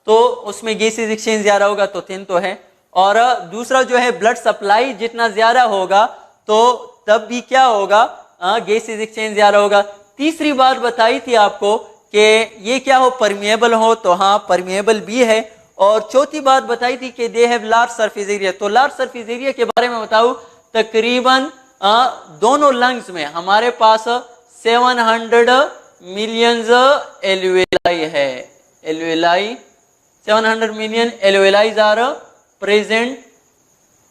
तो उसमें गैस एक्सचेंज ज्यादा होगा, तो थिन तो है। और दूसरा जो है ब्लड सप्लाई जितना ज्यादा होगा तो तब भी क्या होगा, गैस एक्सचेंज ज्यादा होगा। तीसरी बात बताई थी आपको कि ये क्या हो, परमिएबल हो, तो हाँ परमिएबल भी है। और चौथी बात बताई थी कि they have large surface area. तो लार्ज सरफेस एरिया के बारे में बताऊं, तकरीबन दोनों लंग्स में हमारे पास 700 मिलियन एल्वियोलाई है। Alveoli 700 million alveolis are present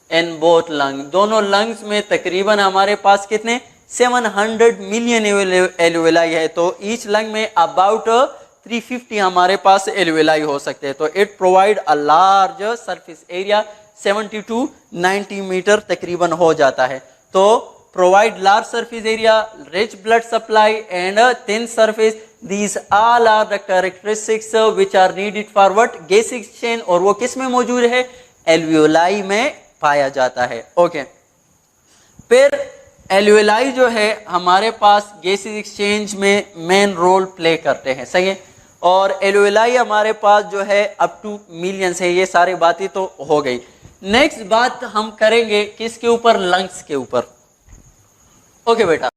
in both lung. दोनों लंग्स में तकरीबन हमारे पास कितने, 700 मिलियन एल्वियोलाई है। तो ईच लंग में अबाउट 350 हमारे पास एल्वियोलाई हो सकते हैं। तो it provide a large surface area, 70 to 90 meter तकरीबन हो जाता है। तो provide large surface area, rich blood supply and thin surface, these all are the characteristics which are needed for what, gas exchange. और वो किस में मौजूद है, एल्वियोलाई में पाया जाता है। ओके, फिर एल्वियोलाई जो है हमारे पास गैस एक्सचेंज में मेन रोल प्ले करते हैं, सही है। और एल्वियोलाई हमारे पास जो है अप टू मिलियंस है। ये सारी बातें तो हो गई। नेक्स्ट बात हम करेंगे किसके ऊपर, लंग्स के ऊपर। ओके बेटा।